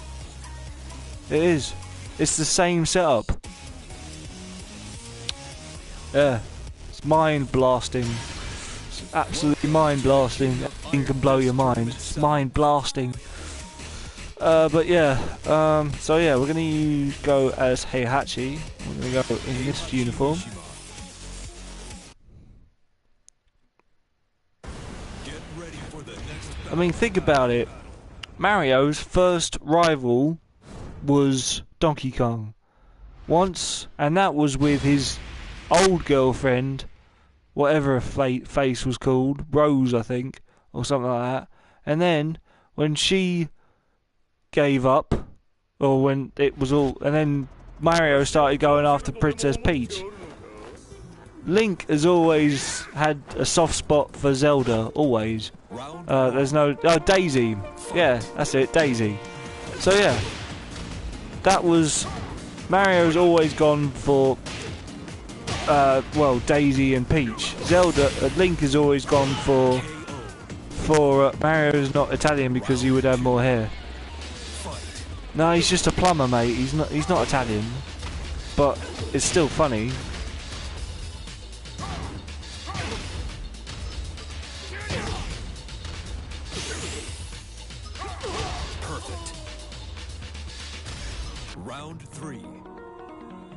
It is. It's the same setup. Yeah. It's mind blasting. It's absolutely mind blasting. It can blow your mind. It's mind blasting. But yeah. So yeah, we're gonna go as Heihachi. We're gonna go in this uniform. I mean, think about it. Mario's first rival was Donkey Kong. Once, and that was with his old girlfriend, whatever her face was called, Rose, I think, or something like that. And then, when she gave up, or when it was all, and then Mario started going after Princess Peach. Link has always had a soft spot for Zelda, always. There's no... Oh, Daisy. Yeah, that's it, Daisy. So yeah, that was... Mario's always gone for... well, Daisy and Peach. Link has always gone for... Mario's not Italian because he would have more hair. No, he's just a plumber, mate. He's not Italian. But it's still funny. Round 3.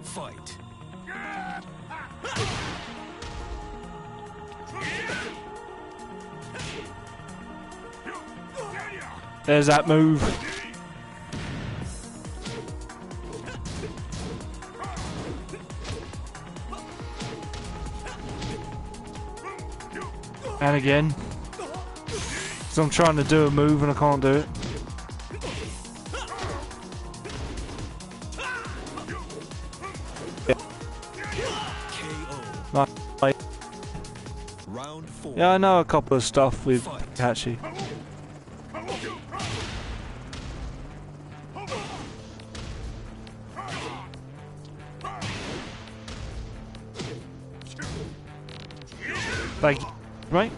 Fight. There's that move. And again. So I'm trying to do a move and I can't do it. Round 4. Yeah, I know a couple of stuff with Hachi. Like, right?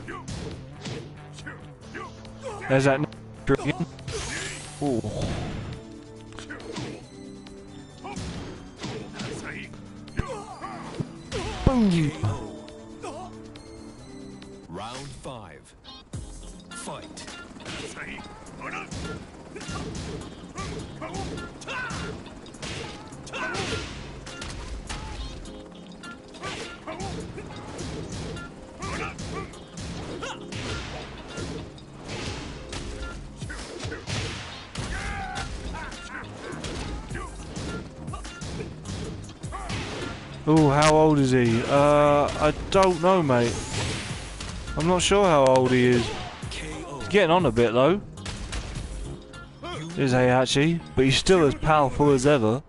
There's that again. Ooh. Boom. Round 5. Fight. Ooh, how old is he? I don't know, mate. I'm not sure how old he is. He's getting on a bit, though. Is Heihachi, but he's still as powerful as ever.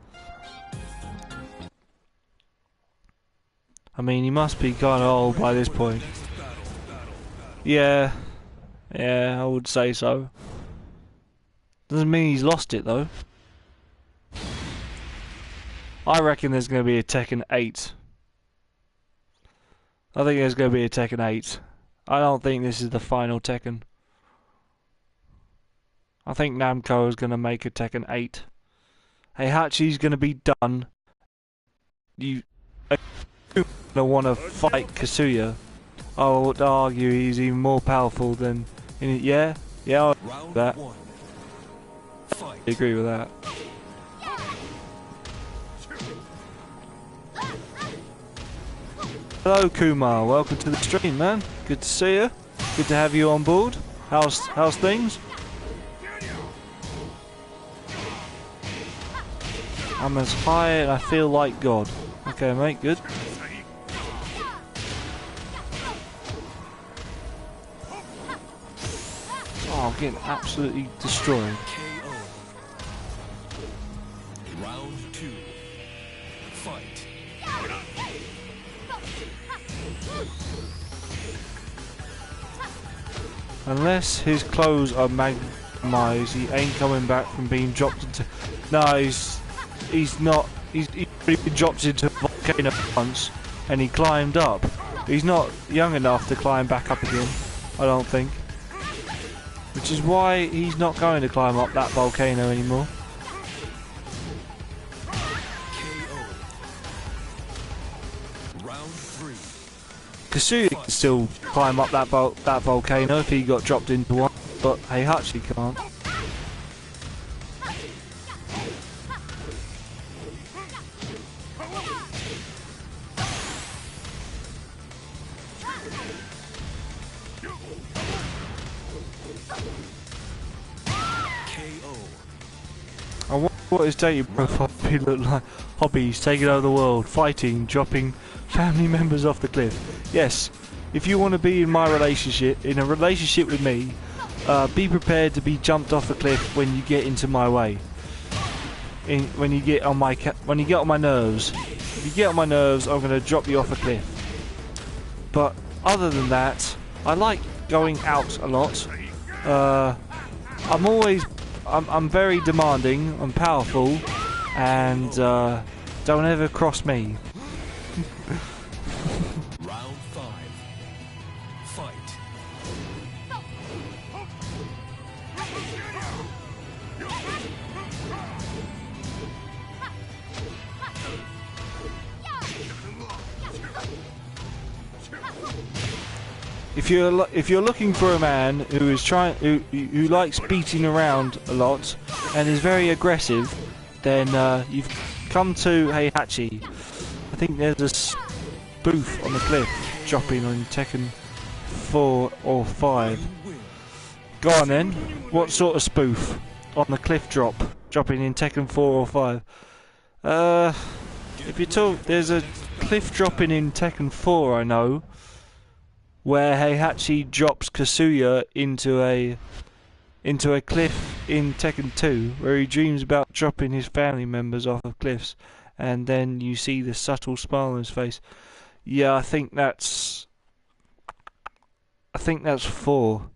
I mean, he must be kind of old by this point. Yeah, I would say so. Doesn't mean he's lost it, though. I reckon there's going to be a Tekken 8. I think there's going to be a Tekken 8. I don't think this is the final Tekken. I think Namco is going to make a Tekken 8. Heihachi's going to be done. You don't want to fight Kazuya. I would argue he's even more powerful than... Yeah, I agree with that. I agree with that. Hello Kumar, welcome to the stream, man. Good to see you. Good to have you on board. How's things? I'm as high and I feel like God. Okay, mate, good. Oh, I'm getting absolutely destroyed. KO. Round 2. Fight. Unless his clothes are magmatised, he ain't coming back from being dropped into... No, he's not... He's been dropped into a volcano once, and he climbed up. He's not young enough to climb back up again, I don't think. Which is why he's not going to climb up that volcano anymore. Round 3. Kasuya can still climb up that volcano if he got dropped into one, but Heihachi can't. I wonder what his dating profile would look like. Hobbies: taking over the world, fighting, dropping family members off the cliff. Yes, if you want to be in my relationship, in a relationship with me, be prepared to be jumped off a cliff when you get into my way. When you get on my nerves. If you get on my nerves, I'm going to drop you off a cliff. But other than that, I like going out a lot. I'm very demanding, I'm powerful, and don't ever cross me. Round 5. Fight. If you're looking for a man who is who likes beating around a lot and is very aggressive, then you've come to Heihachi. I think there's a spoof on the cliff dropping on Tekken 4 or 5. Go on then. What sort of spoof on the cliff dropping in Tekken 4 or 5? If you talk, there's a cliff dropping in Tekken 4, I know, where Heihachi drops Kasuya into a cliff in Tekken 2, where he dreams about dropping his family members off of cliffs, and then you see the subtle smile on his face. Yeah, I think that's 4.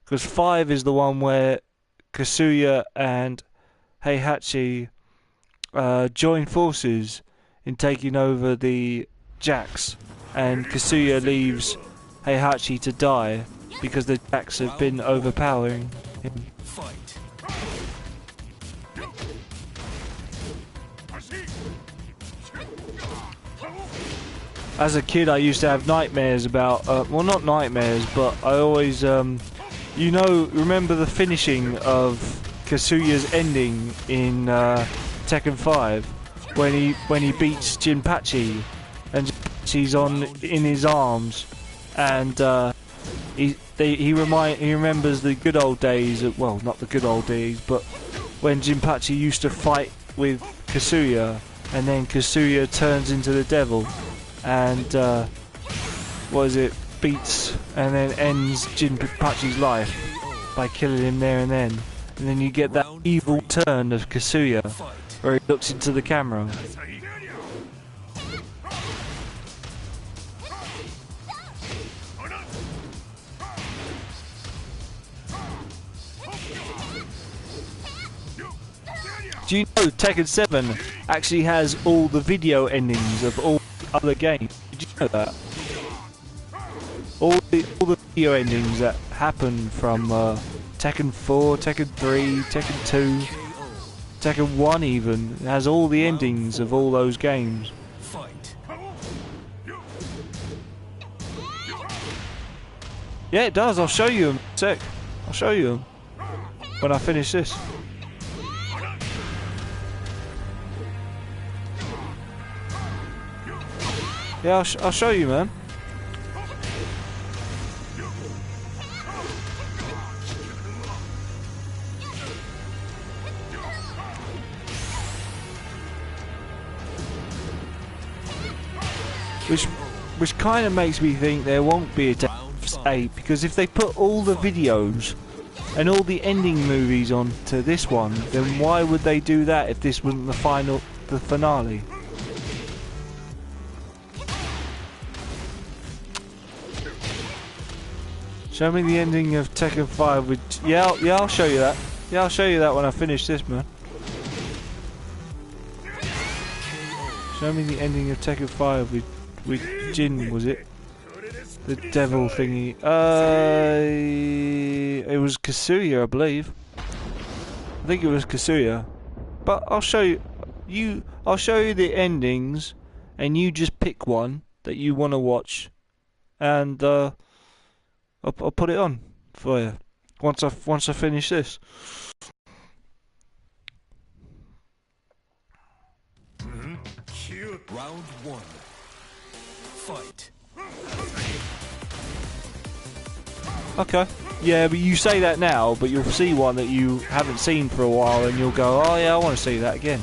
Because 5 is the one where Kasuya and Heihachi join forces in taking over the Jacks, and Kasuya leaves Heihachi to die because the Jacks have been overpowering him. Fight. As a kid, I used to have nightmares about, well, not nightmares, but I always, remember the finishing of Kasuya's ending in Tekken 5 when he beats Jinpachi and Jinpachi's in his arms, and he remembers the good old days. Well, not the good old days, but when Jinpachi used to fight with Kasuya, and then Kasuya turns into the devil, and beats and then ends Jinpachi's life by killing him there and then. And then you get that evil turn of Kasuya, where he looks into the camera. Do you know Tekken 7 actually has all the video endings of all other games? Did you know that? All the video endings that happen from Tekken 4, Tekken 3, Tekken 2, Tekken 1 even, has all the endings of all those games. Yeah, it does. I'll show you them. Sick. I'll show you them when I finish this. Yeah, I'll show you, man. which kind of makes me think there won't be a Tekken 8, because if they put all the videos and all the ending movies onto this one, then why would they do that if this wasn't the finale? Show me the ending of Tekken 5 with... Yeah, I'll show you that. Yeah, I'll show you that when I finish this, man. Show me the ending of Tekken 5 with Jin, was it? The devil thingy. It was Kasuya, I believe. I think it was Kasuya. But I'll show you. I'll show you the endings, and you just pick one that you want to watch, and I'll put it on for you once I finish this. Round 1. Fight. Okay. Yeah, but you say that now, but you'll see one that you haven't seen for a while, and you'll go, "Oh yeah, I want to see that again."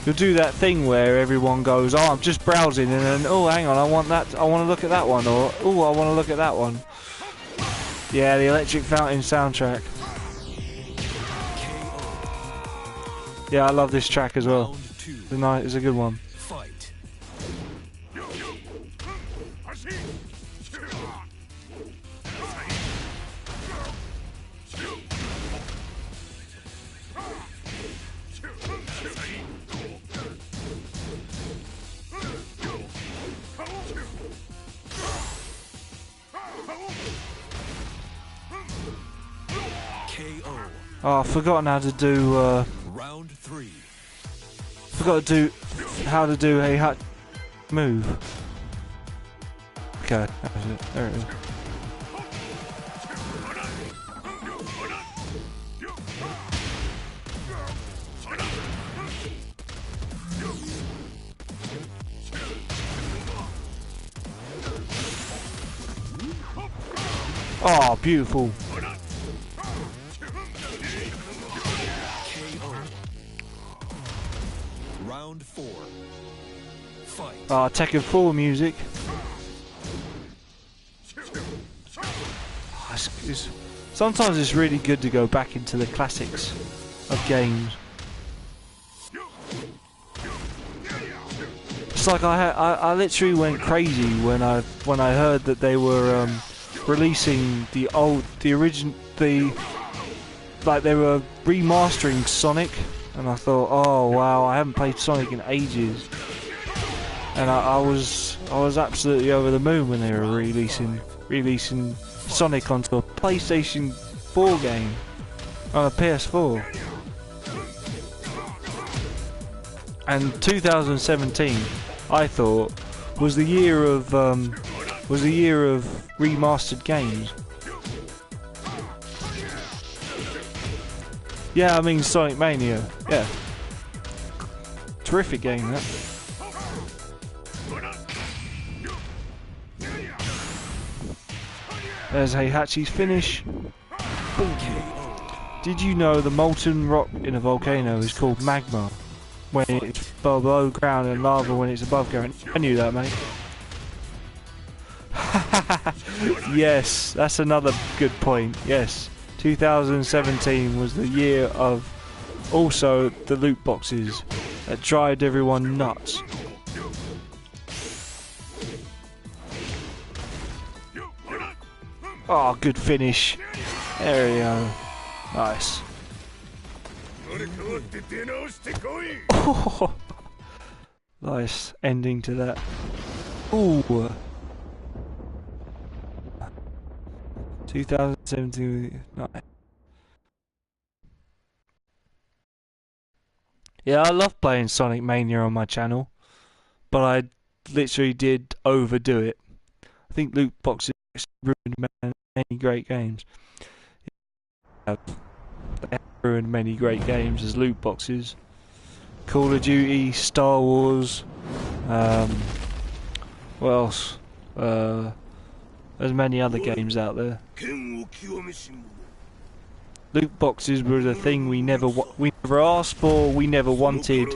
You'll do that thing where everyone goes, "Oh, I'm just browsing," and then, "Oh, hang on, I want that. I want to look at that one," or "Oh, I want to look at that one." Yeah, the Electric Fountain soundtrack. Yeah, I love this track as well. It's a good one. Fight. Oh, I've forgotten how to do. Round 3. Forgot to do how to do a hut move. Okay, that was it. There it is. Oh, beautiful. Round 4. Fight. Tekken 4 music. Sometimes it's really good to go back into the classics of games. It's like I literally went crazy when I heard that they were releasing they were remastering Sonic. And I thought, oh wow, I haven't played Sonic in ages, and I was absolutely over the moon when they were releasing Sonic onto a PlayStation 4 game on a PS4. And 2017, I thought, was the year of remastered games. Yeah, I mean Sonic Mania. Yeah. Terrific game, that. There's Heihachi's finish. Boom. Did you know the molten rock in a volcano is called magma when it's below ground and lava when it's above ground? I knew that, mate. Yes, that's another good point. Yes. 2017 was the year of also the loot boxes that drive everyone nuts. Oh, good finish. There we go. Nice. Oh, nice ending to that. Ooh. 2017. Nice. Yeah, I love playing Sonic Mania on my channel, but I literally did overdo it. I think loot boxes ruined many great games. They have ruined many great games as loot boxes. Call of Duty, Star Wars, what else? There's many other games out there. loot boxes were the thing we never asked for, we never wanted,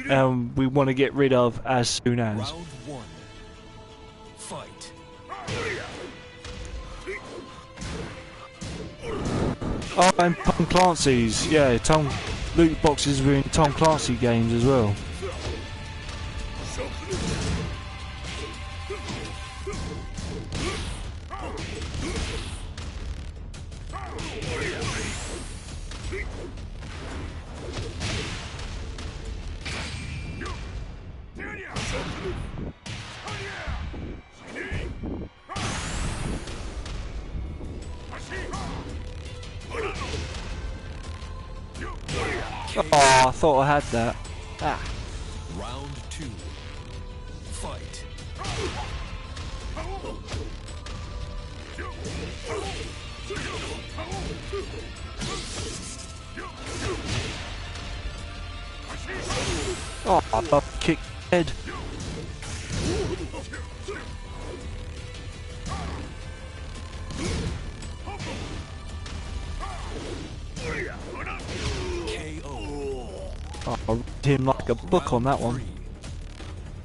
and we want to get rid of as soon as. Round one. Fight. Oh, and Tom Clancy's, yeah, loot boxes were in Tom Clancy games as well. Oh, I thought I had that. Ah. Round two. Fight. Oh, I love kick head. Oh, I read him like a book on that one.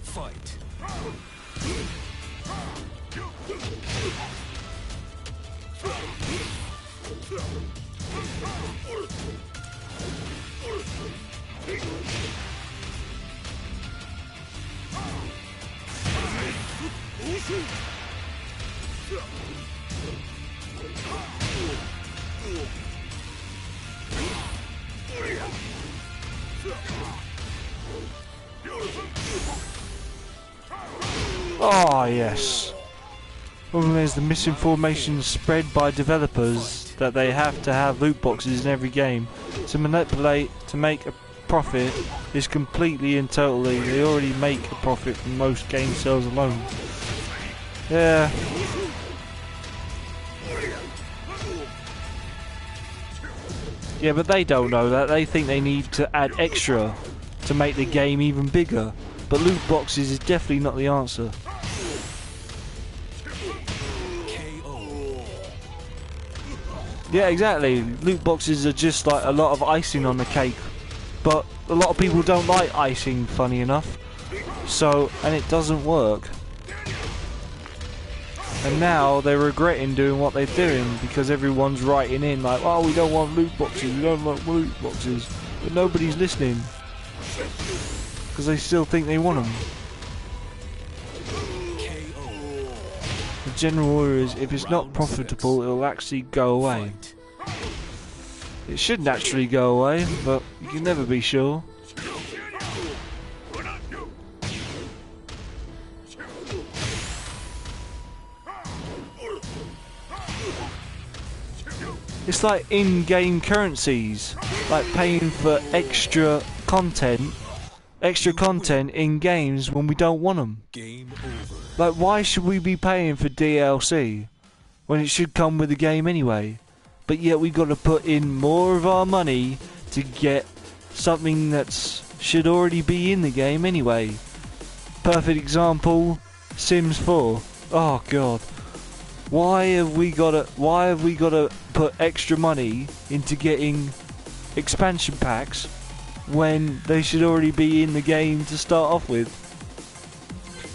Fight. Oh, yes. Problem is the misinformation spread by developers that they have to have loot boxes in every game to manipulate to make a profit is completely and totally. They already make a profit from most game sales alone. Yeah. Yeah, but they don't know that. They think they need to add extra to make the game even bigger. But loot boxes is definitely not the answer. Yeah, exactly. Loot boxes are just like a lot of icing on the cake. But a lot of people don't like icing, funny enough. So, and it doesn't work. And now they're regretting doing what they're doing because everyone's writing in like, oh, we don't want loot boxes, we don't want loot boxes. But nobody's listening. Because they still think they want them. The general order is, if it's not profitable, it'll actually go away. It should naturally go away, but you can never be sure. It's like in-game currencies, like paying for extra content in games when we don't want them. Game over. Like, why should we be paying for DLC when it should come with the game anyway? But yet we've got to put in more of our money to get something that should already be in the game anyway. Perfect example, Sims 4. Oh god. Why have we got to put extra money into getting expansion packs when they should already be in the game to start off with?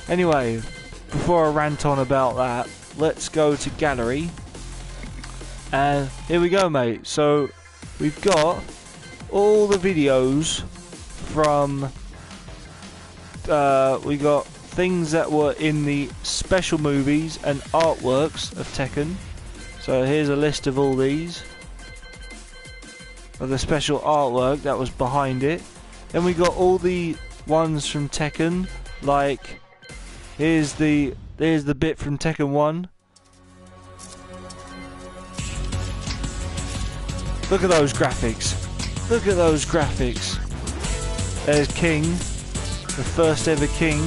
Anyway, before I rant on about that, let's go to gallery. And here we go, mate. So we've got all the videos from we got things that were in the special movies and artworks of Tekken. So here's a list of all these of the special artwork that was behind it. Then we got all the ones from Tekken, like here's the bit from Tekken 1. Look at those graphics. Look at those graphics. There's King, the first ever King.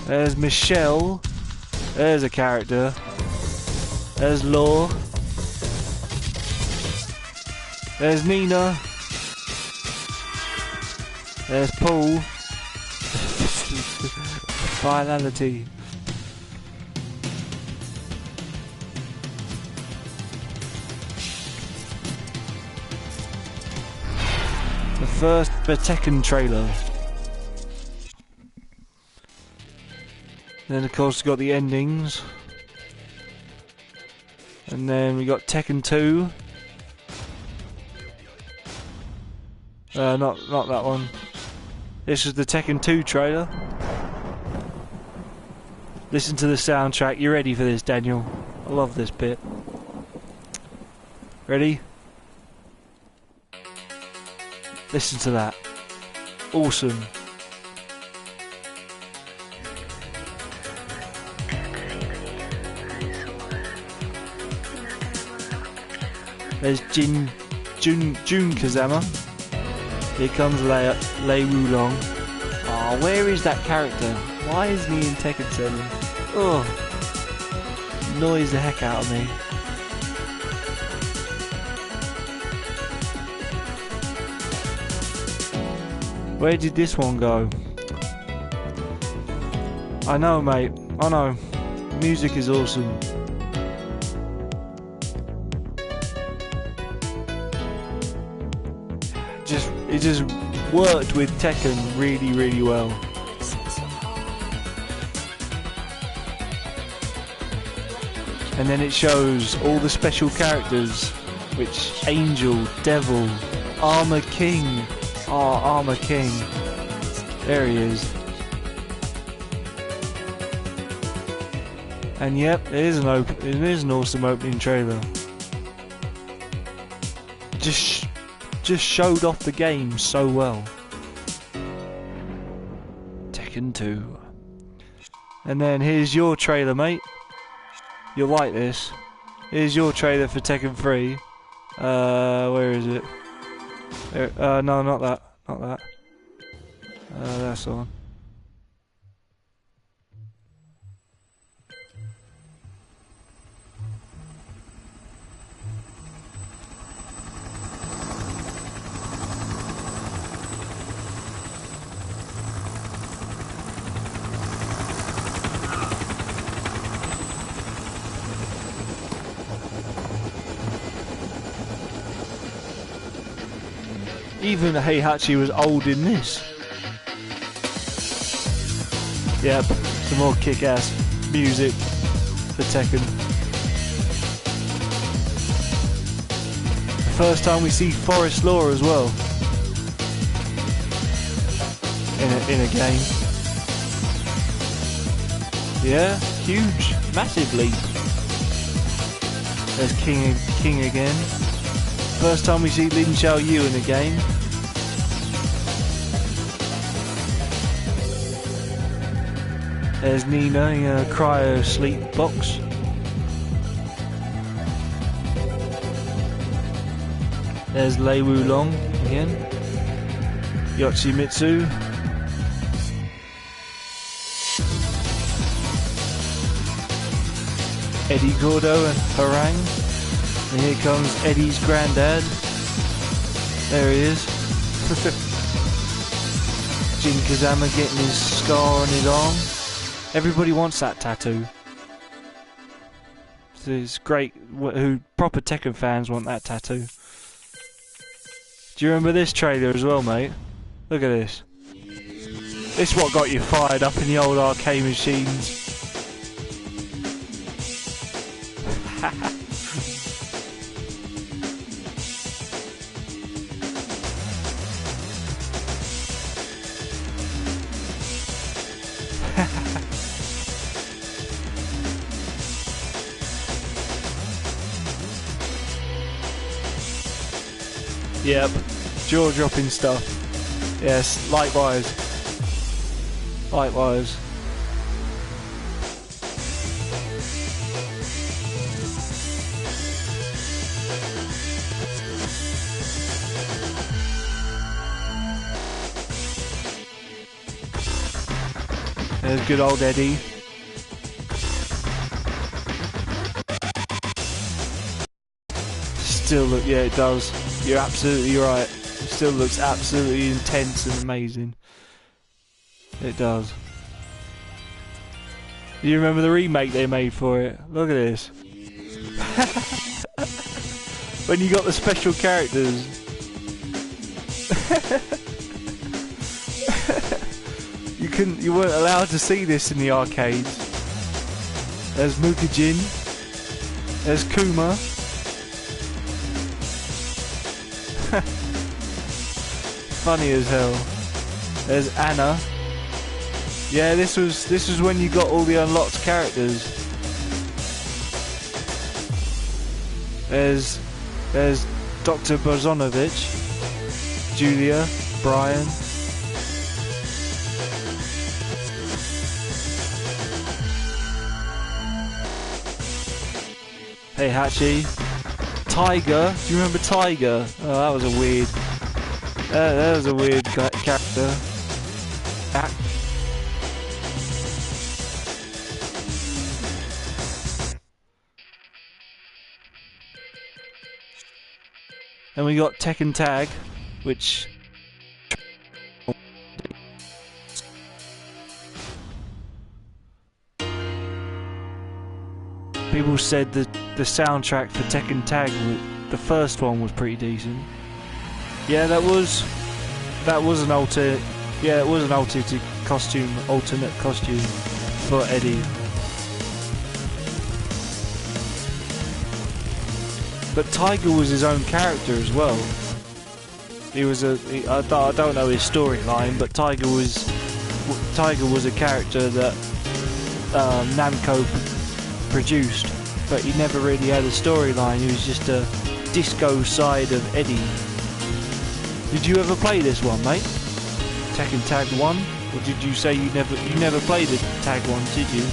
There's Michelle. There's a character. There's Law. There's Nina. There's Paul. Finality. The first TEKKEN trailer. Then of course we got the endings. And then we got Tekken 2. Not that one. This is the Tekken 2 trailer. Listen to the soundtrack. You ready for this, Daniel? I love this bit. Ready? Listen to that. Awesome. There's Jun Kazama. Here comes Lei Wulong. Oh, where is that character? Why isn't he in Tekken 7? Oh, annoys the heck out of me. Where did this one go? I know, mate. I know. Music is awesome. It just worked with Tekken really, really well. And then it shows all the special characters, which Angel, Devil, Armor King. Oh, Armor King. There he is. And yep, it is an awesome opening trailer. Just showed off the game so well. Tekken 2. And then here's your trailer, mate. You'll like this. Here's your trailer for Tekken 3. Where is it? There, no, not that. Not that. That's the one. Even Heihachi was old in this. Yep, some more kick-ass music for Tekken. The first time we see Forest Law as well in a game. Yeah, huge, massive leap. There's King again. First time we see Lin Xiaoyu in a game. There's Nina in a cryo sleep box. There's Lei Wulong again. Yoshimitsu. Eddie Gordo and Harang. And here comes Eddie's granddad. There he is. Jin Kazama getting his scar on his arm. Everybody wants that tattoo. It's great. Who proper Tekken fans want that tattoo. Do you remember this trailer as well, mate? Look at this. This is what got you fired up in the old arcade machines. Yep, jaw-dropping stuff. Yes, likewise. Likewise. There's good old Eddie. Still look, yeah, it does. You're absolutely right. It still looks absolutely intense and amazing. It does. Do you remember the remake they made for it? Look at this. When you got the special characters. You weren't allowed to see this in the arcades. There's Mukajin. There's Kuma. Funny as hell. There's Anna. Yeah, this was when you got all the unlocked characters. There's Dr. Bozonovich, Julia, Brian. Hey Hachi. Tiger. Do you remember Tiger? Oh, that was a weird. That was a weird character. And we got Tekken Tag, which people said that the soundtrack for Tekken Tag, the first one, was pretty decent. Yeah, that was an alternate. Yeah, it was an alternate costume for Eddie. But Tiger was his own character as well. He was I don't know his storyline, but Tiger was a character that Namco produced, but he never really had a storyline. He was just a disco side of Eddie. Did you ever play this one, mate? Tekken Tag 1? Or did you say you never played it, Tag 1, did you?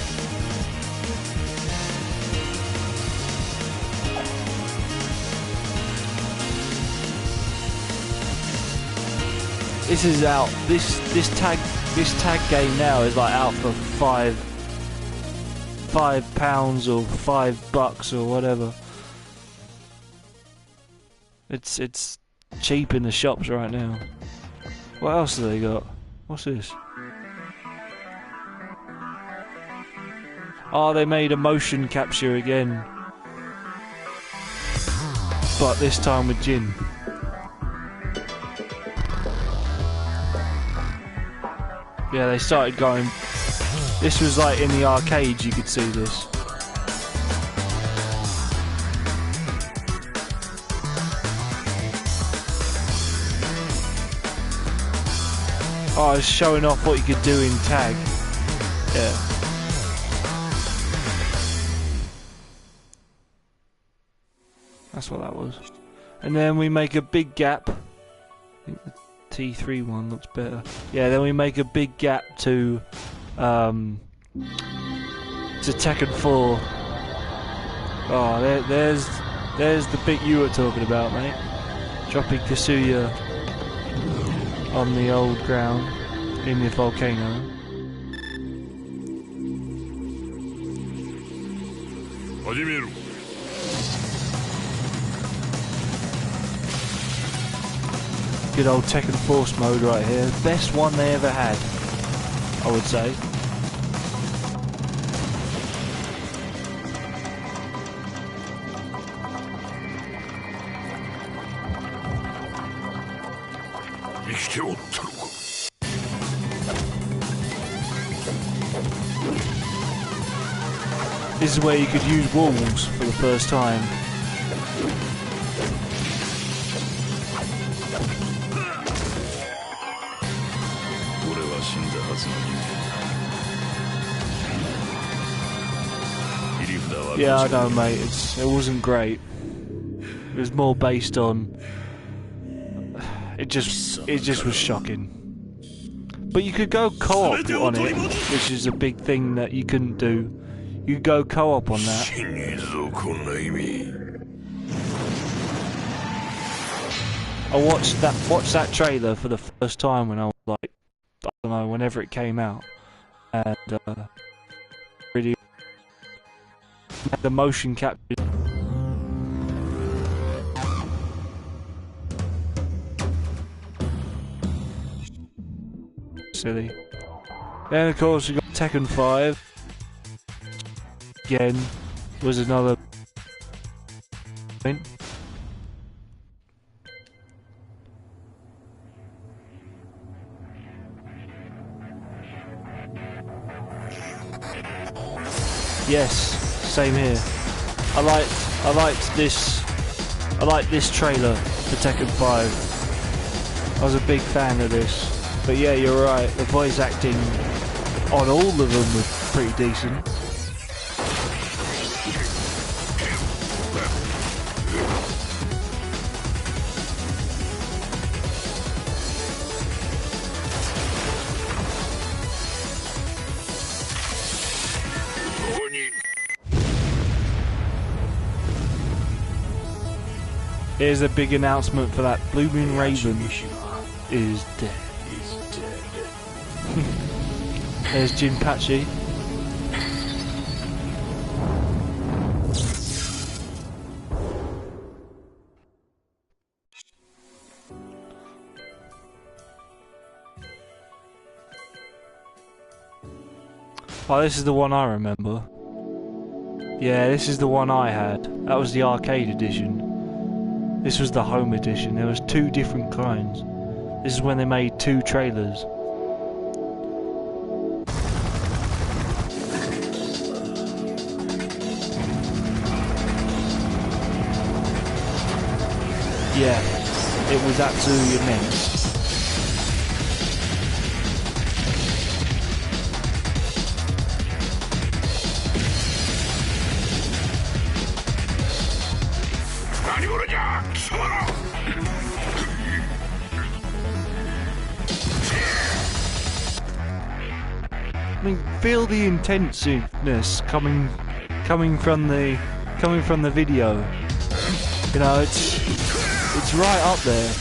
This is out. This tag game now is like out for £5 or $5 or whatever. It's cheap in the shops right now. What else have they got? What's this? Oh, they made a motion capture again, but this time with Jin. Yeah, they started going. This was like in the arcades, you could see this. Oh, it's showing off what you could do in tag. Yeah. That's what that was. And then we make a big gap. I think the T3 one looks better. Yeah, then we make a big gap to Tekken 4. Oh, there's the bit you were talking about, mate. Dropping Kasuya on the old ground in the volcano. Good old Tekken Force mode right here. Best one they ever had, I would say. This is where you could use walls for the first time. Yeah, I know, mate. It wasn't great. It was more based on. It just was shocking. But you could go co-op on it, which is a big thing that you couldn't do. You could go co-op on that. I watched that trailer for the first time when I was like, I don't know, whenever it came out, and really the motion capture. Silly. Then of course we got Tekken 5. Again, was another point. Yes, same here. I liked this trailer for Tekken 5. I was a big fan of this. But yeah, you're right, the voice acting on all of them was pretty decent. Here's a big announcement for that blooming Raven is dead. There's Jinpachi. Oh, this is the one I remember. Yeah, this is the one I had. That was the arcade edition. This was the home edition. There was 2 different kinds. This is when they made 2 trailers. Yeah, it was absolutely immense. I mean, feel the intensiveness coming from the video. You know, it's right up there.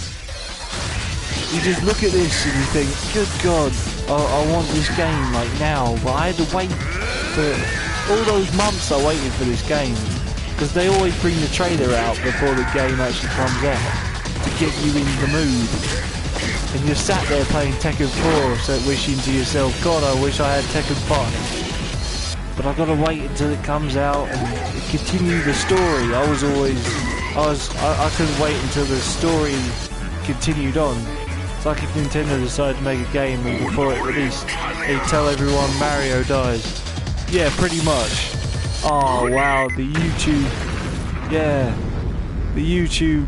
You just look at this and you think, good God, I want this game like now. But I had to wait for all those months. I waited for this game because they always bring the trailer out before the game actually comes out to get you in the mood. And you're sat there playing Tekken 4, so wishing to yourself, God, I wish I had Tekken 5. But I've got to wait until it comes out and continue the story. I couldn't wait until the story continued on. It's like if Nintendo decided to make a game and before it released, they tell everyone Mario dies. Yeah, pretty much. Oh wow, the YouTube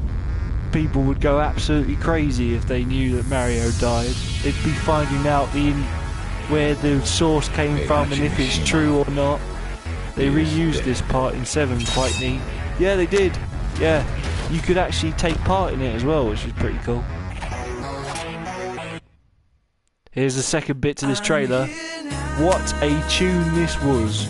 people would go absolutely crazy if they knew that Mario died. They'd be finding out where the source came from and if it's true or not. They reused this part in 7, quite neat. Yeah, they did. Yeah, you could actually take part in it as well, which is pretty cool. Here's the second bit to this trailer. What a tune this was.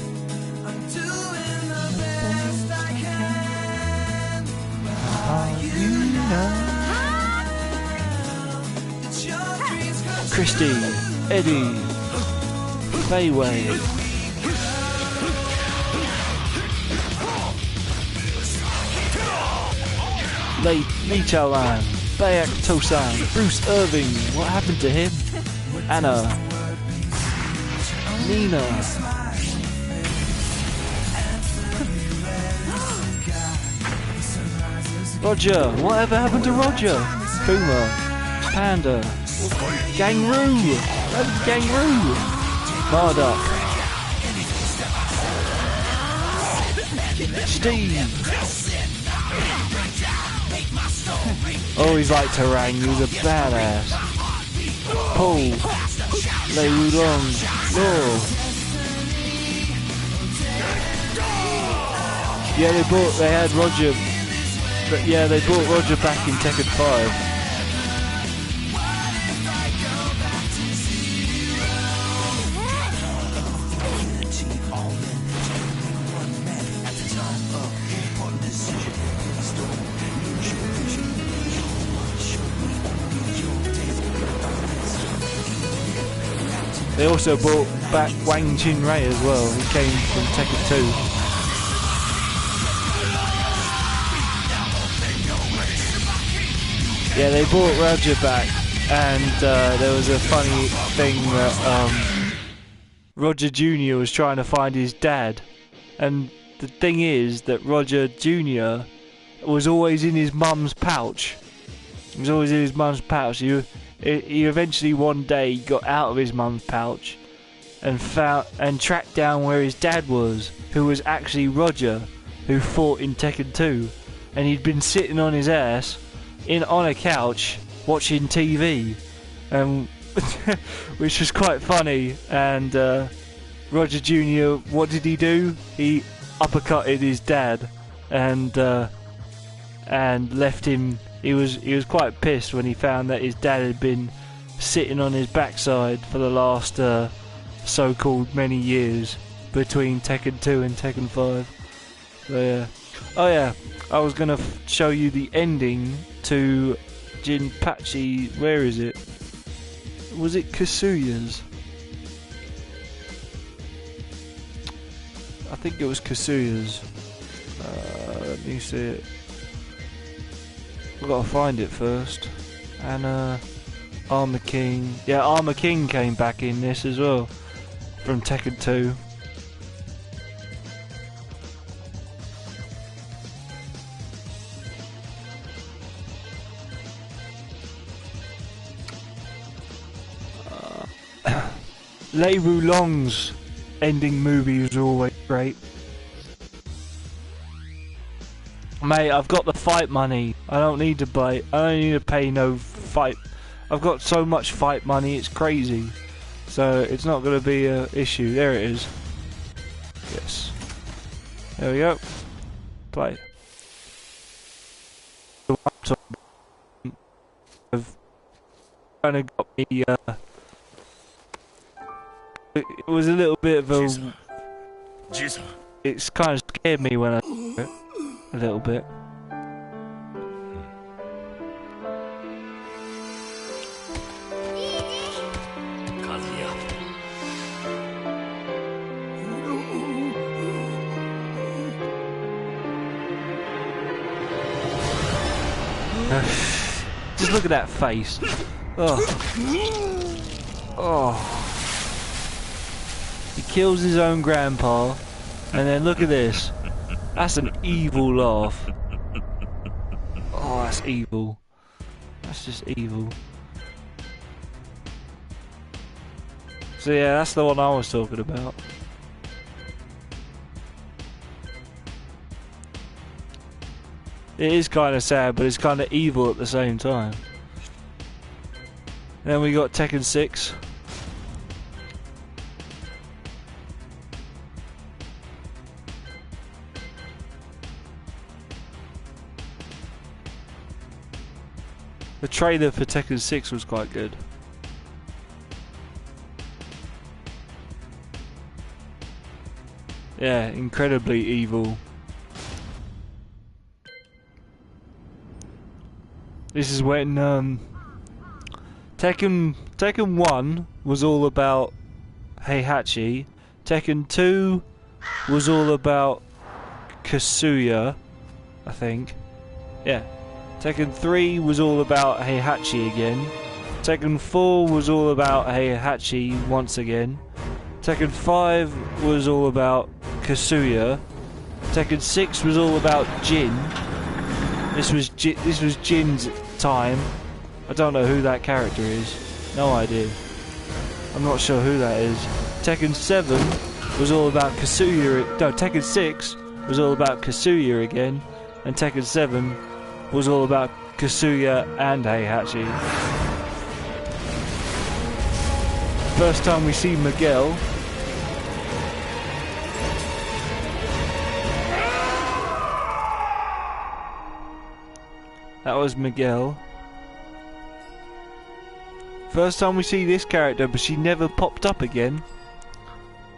Christy, Eddie, Bayway. Lee Chaolan, Bayak Tosan, Bruce Irving, what happened to him? Anna, Nina. Roger, whatever happened to Roger? Kuma, Panda, Gangroo, Gangroo, Marduk, Steve. Oh, he's like Terang, he's a badass. Paul, Lei Wulong, Law. Yeah, they had Roger. But yeah, they brought Roger back in Tekken 5. They also brought back Wang Chin-Ray as well, who came from Tekken 2. Yeah, they brought Roger back, and there was a funny thing that Roger Jr. was trying to find his dad, and the thing is that Roger Jr. was always in his mum's pouch. He was always in his mum's pouch. He eventually one day got out of his mum's pouch, and tracked down where his dad was, who was actually Roger, who fought in Tekken 2, and he'd been sitting on his ass on a couch watching TV, which was quite funny. And Roger Jr., what did he do? He uppercutted his dad and left him. He was quite pissed when he found that his dad had been sitting on his backside for the last so-called many years between Tekken 2 and Tekken 5. So yeah. Oh yeah, I was gonna show you the ending to Jinpachi. Where is it? Was it Kasuya's? I think it was Kasuya's. Let me see it. I've got to find it first. And Armor King. Yeah, Armor King came back in this as well from Tekken 2. Lei Wulong's ending movie was always great. Mate, I've got the fight money. I don't need to buy. I don't need to pay no fight. I've got so much fight money, it's crazy. So it's not going to be an issue. There it is. Yes. There we go. Play. The laptop have kind of got me. It was a little bit of a. It's kind of scared me when I saw it a little bit. Just look at that face. Oh. Oh. He kills his own grandpa, and then look at this. That's an evil laugh. Oh, that's evil. That's just evil. So yeah, that's the one I was talking about. It is kind of sad, but it's kind of evil at the same time. Then we got Tekken 6. The trailer for Tekken 6 was quite good. Yeah, incredibly evil. This is when Tekken 1 was all about Heihachi. Tekken 2 was all about Kasuya, I think. Yeah. Tekken 3 was all about Heihachi again. Tekken 4 was all about Heihachi once again. Tekken 5 was all about Kasuya. Tekken 6 was all about Jin. This was Jin's time. I don't know who that character is. No idea. I'm not sure who that is. Tekken 7 was all about Kasuya. No, Tekken 6 was all about Kasuya again. And Tekken 7 was all about Kasuya and Heihachi. First time we see Miguel. That was Miguel. First time we see this character, but she never popped up again.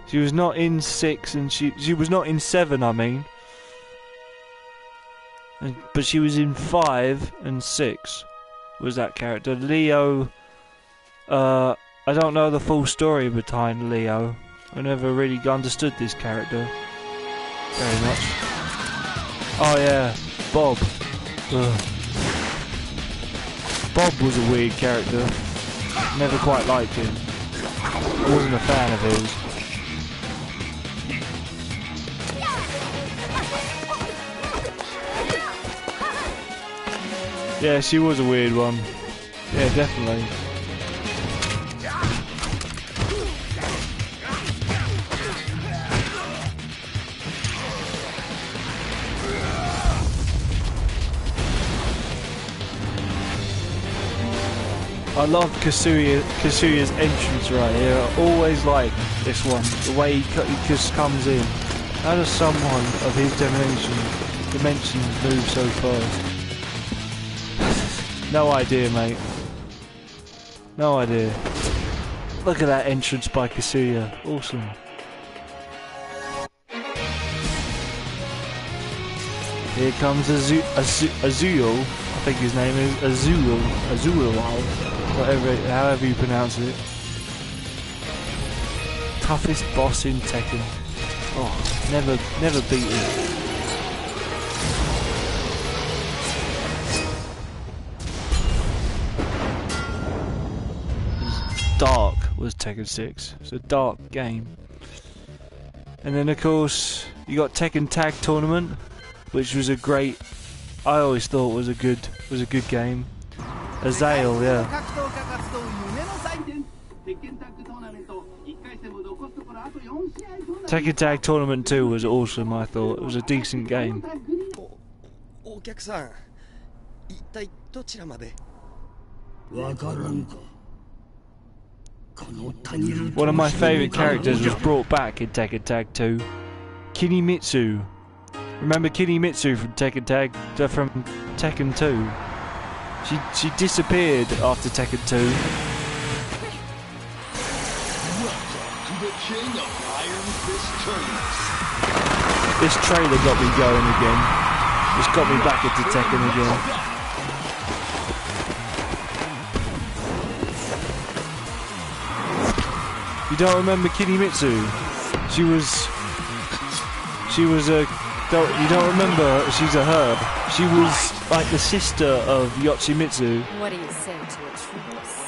She was not in 6 and she was not in 7, I mean. But she was in 5 and 6. Was that character Leo? I don't know the full story behind Leo. I never really understood this character very much. Oh yeah, Bob. Ugh. Bob was a weird character. Never quite liked him. I wasn't a fan of his. Yeah, she was a weird one. Yeah, definitely. I love Kasuya's entrance right here. I always like this one. The way he just comes in. How does someone of his dimensions move so fast? No idea, mate. No idea. Look at that entrance by Kasuya. Awesome. Here comes Azul. I think his name is Azul, whatever, however you pronounce it. Toughest boss in Tekken. Oh, never beat him. Dark was Tekken 6. It's a dark game. And then of course you got Tekken Tag Tournament, which was a great. I always thought was a good game. Azale, yeah. Tekken Tag Tournament 2 was awesome. I thought it was a decent game. One of my favourite characters was brought back in Tekken Tag 2. Kinimitsu. Remember Kinimitsu from Tekken 2? She disappeared after Tekken 2. This trailer got me going again. It's got me back into Tekken again. You don't remember Kinimitsu? She was a. You don't remember? She's a her. She was like the sister of Yoshimitsu. What do you say to a truce?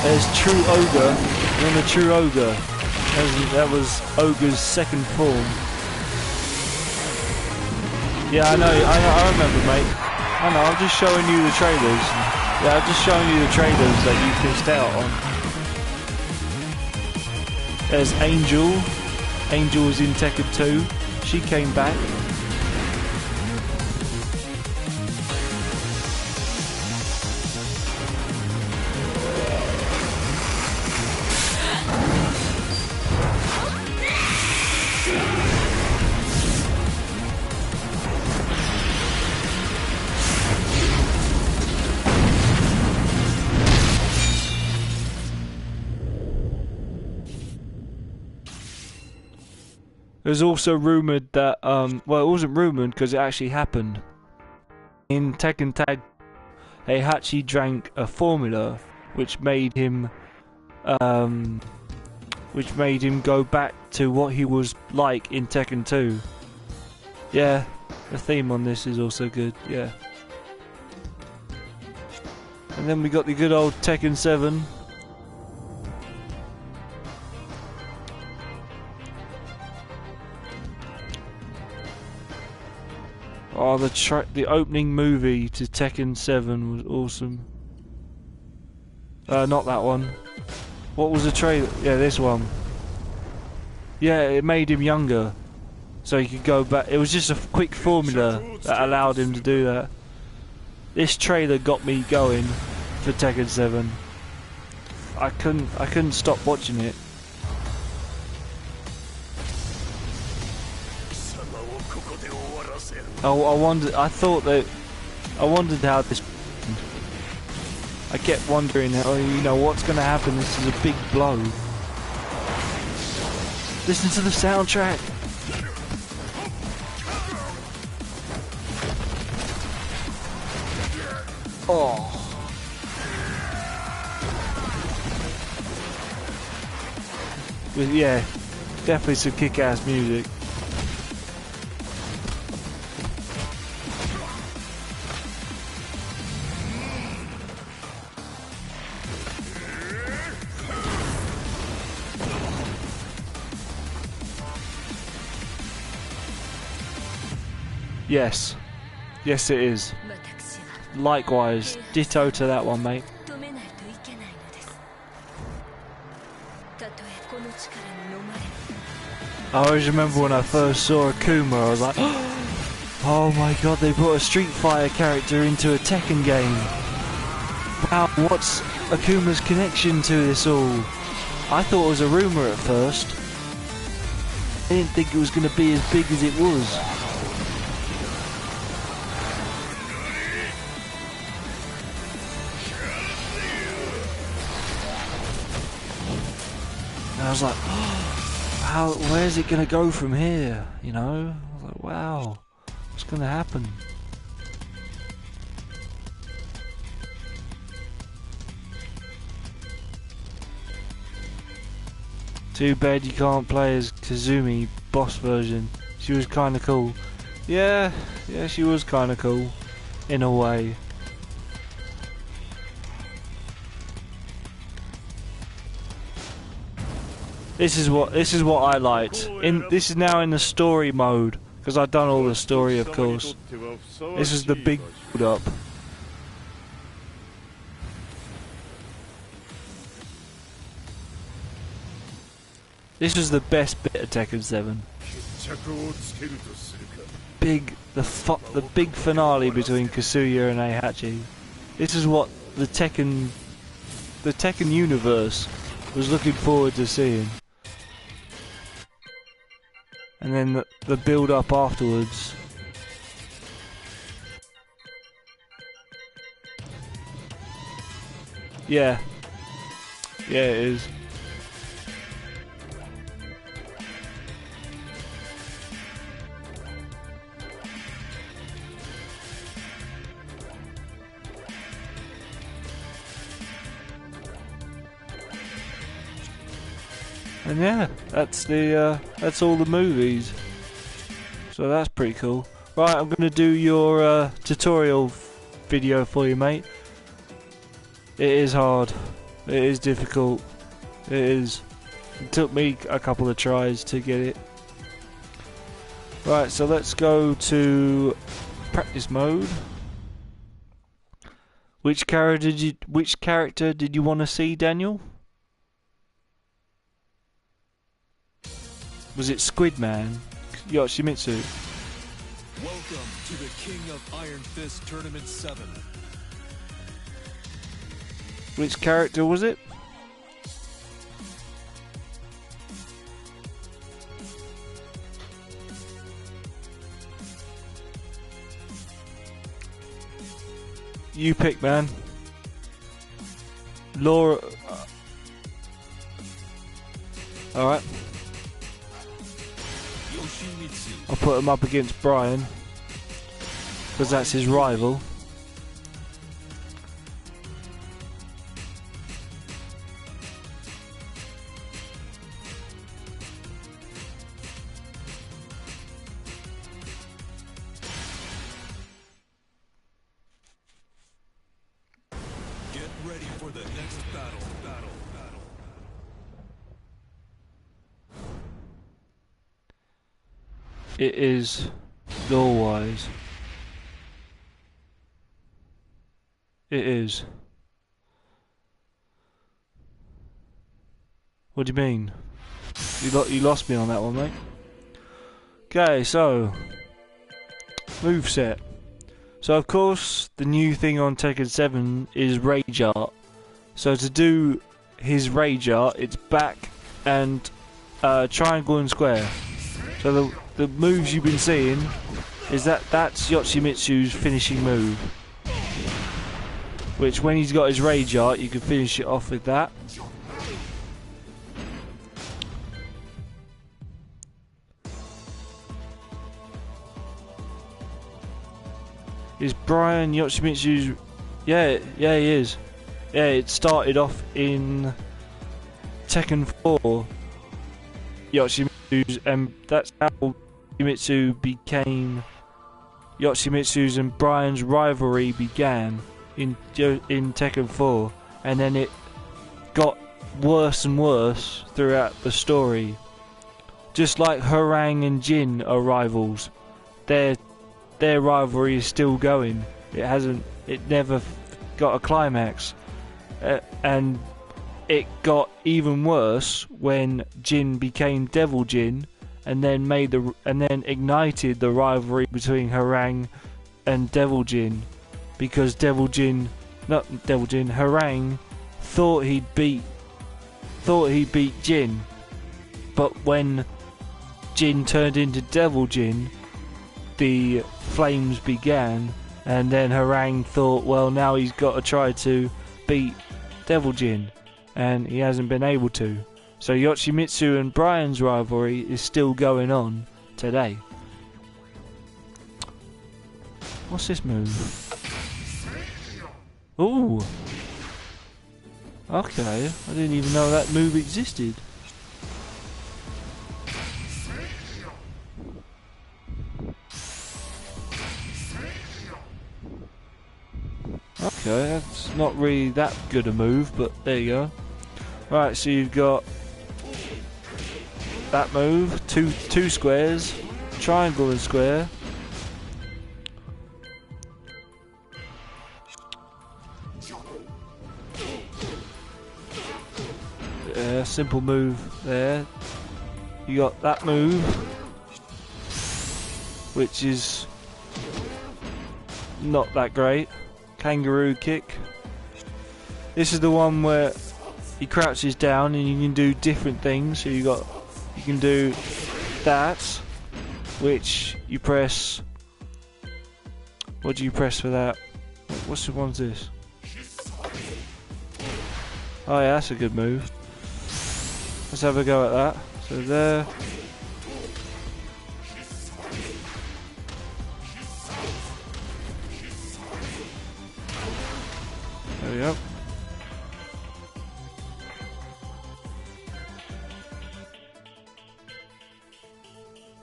There's True Ogre. Remember True Ogre? That was Ogre's second form. Yeah, I know. I remember, mate. I know. I'm just showing you the trailers. Yeah, I'm just showing you the trailers that you missed out on. There's Angel. Angel was in Tekken 2. She came back. There's also rumoured that, well, it wasn't rumoured because it actually happened. In Tekken Tag, Heihachi drank a formula which made him go back to what he was like in Tekken 2. Yeah, the theme on this is also good, yeah. And then we got the good old Tekken 7. Oh, the opening movie to Tekken 7 was awesome. Not that one. What was the trailer? Yeah, this one. Yeah, it made him younger, so he could go back. It was just a quick formula that allowed him to do that. This trailer got me going for Tekken 7. I couldn't stop watching it. Oh, I wondered how this. I kept wondering, what's going to happen. This is a big blow. Listen to the soundtrack. Oh. Yeah, definitely some kick-ass music. Yes. Yes, it is. Likewise. Ditto to that one, mate. I always remember when I first saw Akuma, I was like, oh my god, they put a Street Fighter character into a Tekken game. Wow, what's Akuma's connection to this all? I thought it was a rumour at first. I didn't think it was going to be as big as it was. And I was like, oh, where's it going to go from here? You know? I was like, wow, what's going to happen? Too bad you can't play as Kazumi boss version. She was kinda cool. Yeah, she was kinda cool. In a way. This is what I liked. This is now in the story mode. Because I've done all the story, of course. This is the big build up. This was the best bit of Tekken 7. The big finale between Kasuya and Heihachi. This is what the Tekken universe was looking forward to seeing. And then the build up afterwards. Yeah. Yeah, it is. And yeah, that's all the movies. So that's pretty cool. Right, I'm gonna do your tutorial video for you, mate. It is hard. It is difficult. It is. It took me a couple of tries to get it. Right, so let's go to practice mode. Which character did you want to see, Daniel? Was it Squidman? Yoshimitsu. Welcome to the King of Iron Fist Tournament 7. Which character was it? You pick, man. Laura. Alright. I'll put him up against Brian, because that's his rival. Get ready for the next battle. It is lore-wise. It is. What do you mean? You lost me on that one, mate. Okay, so moveset. So of course the new thing on Tekken 7 is Rage Art. So to do his Rage Art, it's back and triangle and square. So the moves you've been seeing is that's Yoshimitsu's finishing move. Which when he's got his Rage Art, you can finish it off with that. Is Brian Yoshimitsu's... Yeah, he is. Yeah, it started off in Tekken 4. Yoshimitsu's, and that's how Yoshimitsu became... Yoshimitsu's and Brian's rivalry began in Tekken 4. And then it got worse and worse throughout the story. Just like Harang and Jin are rivals. Their rivalry is still going. It never got a climax. And it got even worse when Jin became Devil Jin and then ignited the rivalry between Harang and Devil Jin, because Harang thought he beat Jin, but when Jin turned into Devil Jin, the flames began, and then Harang thought, well, now he's got to try to beat Devil Jin, and he hasn't been able to. So Yoshimitsu and Brian's rivalry is still going on today. What's this move? Ooh. Okay, I didn't even know that move existed. Okay, that's not really that good a move, but there you go. Right, so you've got that move, two squares, triangle and square. Yeah, simple move there. You got that move, which is not that great. Kangaroo kick. This is the one where he crouches down and you can do different things. So you can do that, which you press. What do you press for that? What's the one's this? Oh yeah, that's a good move. Let's have a go at that. So there. There we go.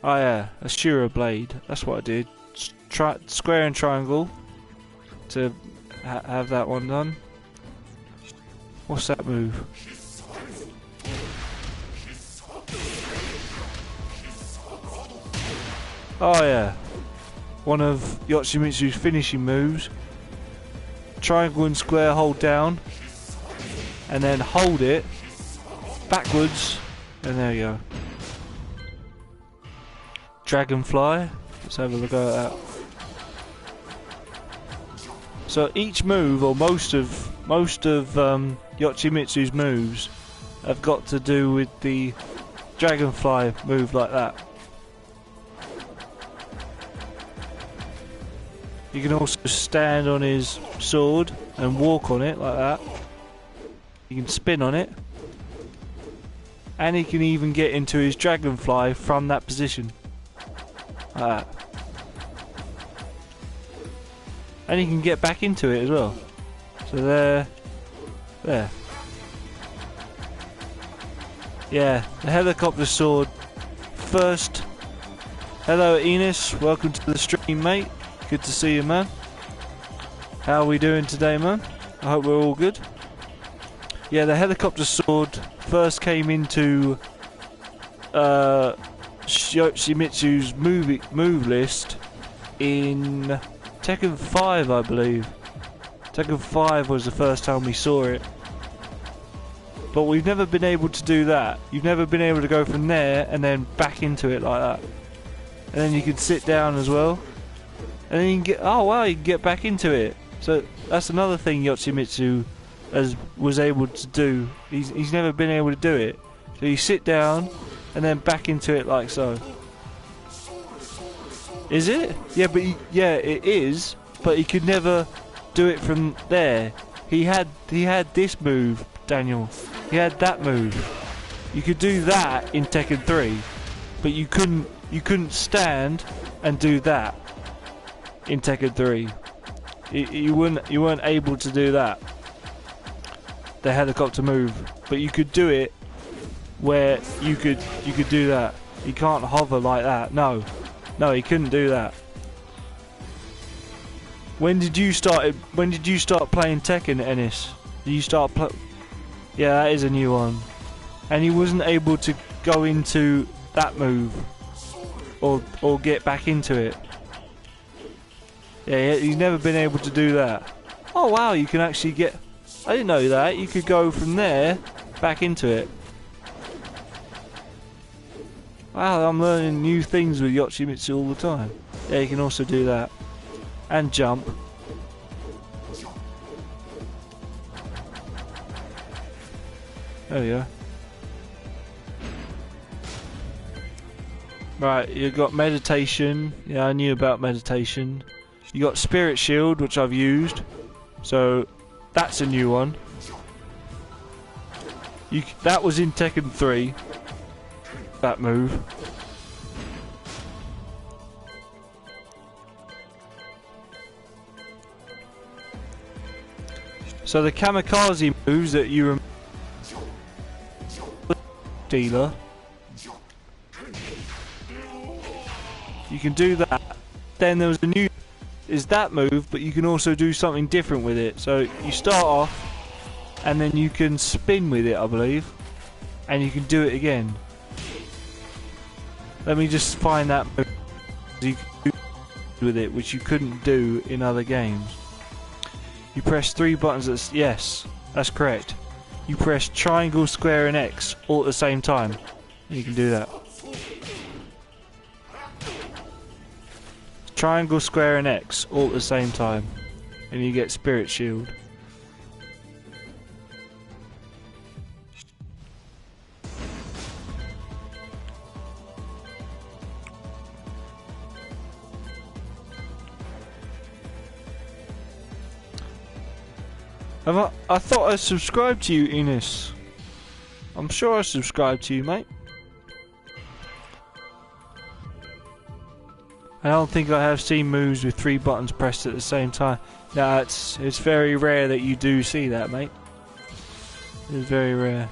Oh yeah, a Shura blade. That's what I did. Square and triangle to have that one done. What's that move? Oh yeah, one of Yoshimitsu's finishing moves. Triangle and square, hold down, and then hold it backwards, and there you go. Dragonfly. Let's have a look at that. So each move, or most of Yoshimitsu's moves, have got to do with the Dragonfly move like that. You can also stand on his sword and walk on it like that. You can spin on it. And he can even get into his Dragonfly from that position. Like that. And he can get back into it as well. So there. Yeah, the helicopter sword. First, hello Enos, welcome to the stream, mate. Good to see you, man. How are we doing today, man? I hope we're all good. Yeah, the helicopter sword first came into Yoshimitsu's move list in Tekken 5, I believe. Tekken 5 was the first time we saw it. But we've never been able to do that. You've never been able to go from there and then back into it like that. And then you can sit down as well. And then you can get, oh wow, you can get back into it. So that's another thing Yoshimitsu was able to do. He's never been able to do it. So you sit down and then back into it like so. Is it? Yeah, but yeah, it is. But he could never do it from there. He had this move, Daniel. He had that move. You could do that in Tekken 3, but you couldn't stand and do that in Tekken 3. You weren't able to do that. The helicopter move, but you could do it where you could do that. You can't hover like that. No, he couldn't do that. When did you start playing Tekken, Ennis? Did you start Yeah, that is a new one. And he wasn't able to go into that move or get back into it. Yeah, he's never been able to do that. Oh wow, you can actually get... I didn't know that. You could go from there back into it. Wow, I'm learning new things with Yoshimitsu all the time. Yeah, you can also do that. And jump. There we go. Right, you've got meditation. Yeah, I knew about meditation. You got spirit shield, which I've used. So, that's a new one. That was in Tekken 3. That move. So the kamikaze moves that you remember, dealer, you can do that. Then there was a new, is that move, but you can also do something different with it. So you start off, and then you can spin with it, I believe, and you can do it again. Let me just find that move you can do with it, which you couldn't do in other games. You press 3 buttons. Yes, that's correct. You press triangle, square, and X all at the same time, and you can do that. Triangle, square, and X all at the same time, and you get spirit shield. I thought I subscribed to you, Enos. I'm sure I subscribed to you, mate. I don't think I have seen moves with 3 buttons pressed at the same time. No, it's very rare that you do see that, mate. It's very rare.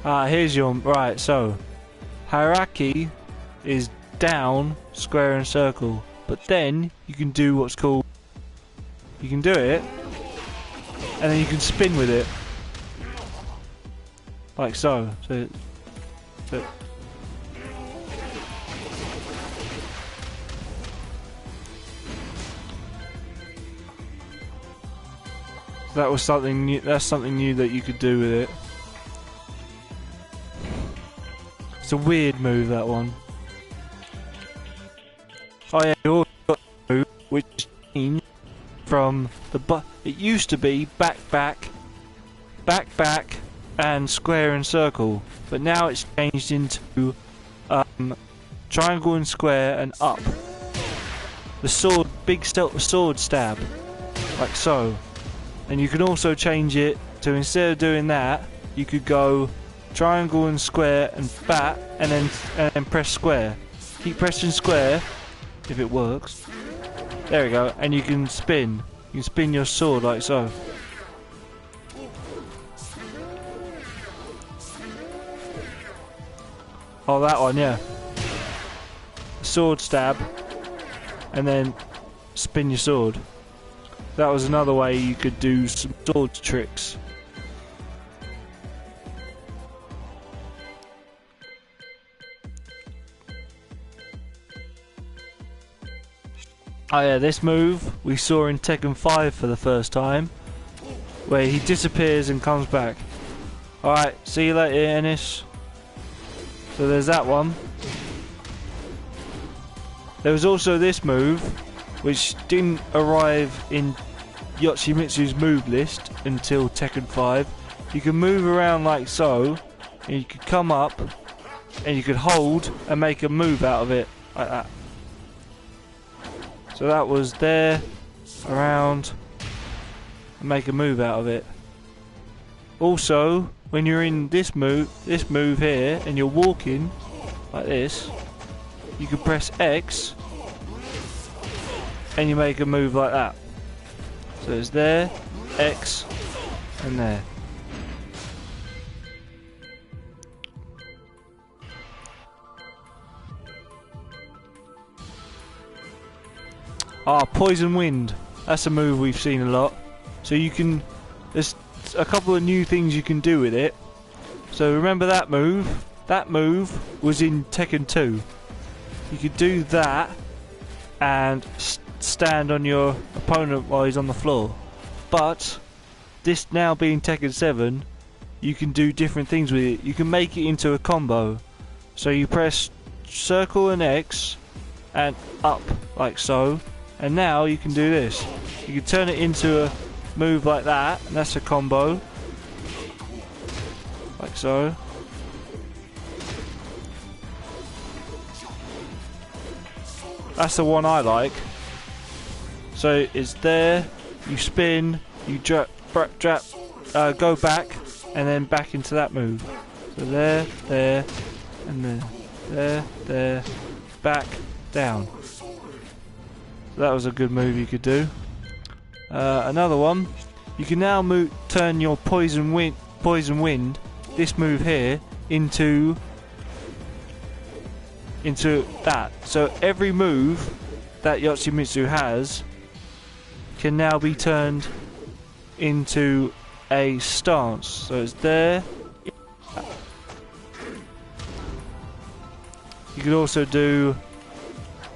Here's your... Right, so... Hierarchy is down, square and circle. But then, you can do what's called... You can do it, and then you can spin with it. Like so. So that was something new. That's something new that you could do with it. It's a weird move, that one. Oh yeah, you also got a move which changed from the it used to be back, and square and circle, but now it's changed into triangle and square and up. The sword, big sword stab, like so. And you can also change it to, instead of doing that, you could go triangle and square and bat, and then press square. Keep pressing square if it works. There we go, and you can spin. You can spin your sword like so. Oh, that one, yeah. Sword stab, and then spin your sword. That was another way you could do some sword tricks. Oh yeah, this move we saw in Tekken 5 for the first time, where he disappears and comes back. Alright, see you later, Ennis. So there's that one. There was also this move, which didn't arrive in Yoshimitsu's move list until Tekken 5. You can move around like so, and you could come up, and you could hold and make a move out of it, like that. So that was there, around, and make a move out of it. Also, when you're in this move here, and you're walking like this, you can press X, and you make a move like that. So it's there, X, and there. Poison Wind. That's a move we've seen a lot. So you can... There's a couple of new things you can do with it. So remember that move? That move was in Tekken 2. You could do that and stand on your opponent while he's on the floor. But this now being Tekken 7, you can do different things with it. You can make it into a combo. So you press circle and X and up like so, and now you can do this. You can turn it into a move like that, and that's a combo. Like so. That's the one I like. So it's there, you spin, you go back, and then back into that move. So there, and there, back, down. So that was a good move you could do. Another one, you can now turn your poison wind, this move here, into that. So every move that Yoshimitsu has can now be turned into a stance. So it's there. You could also do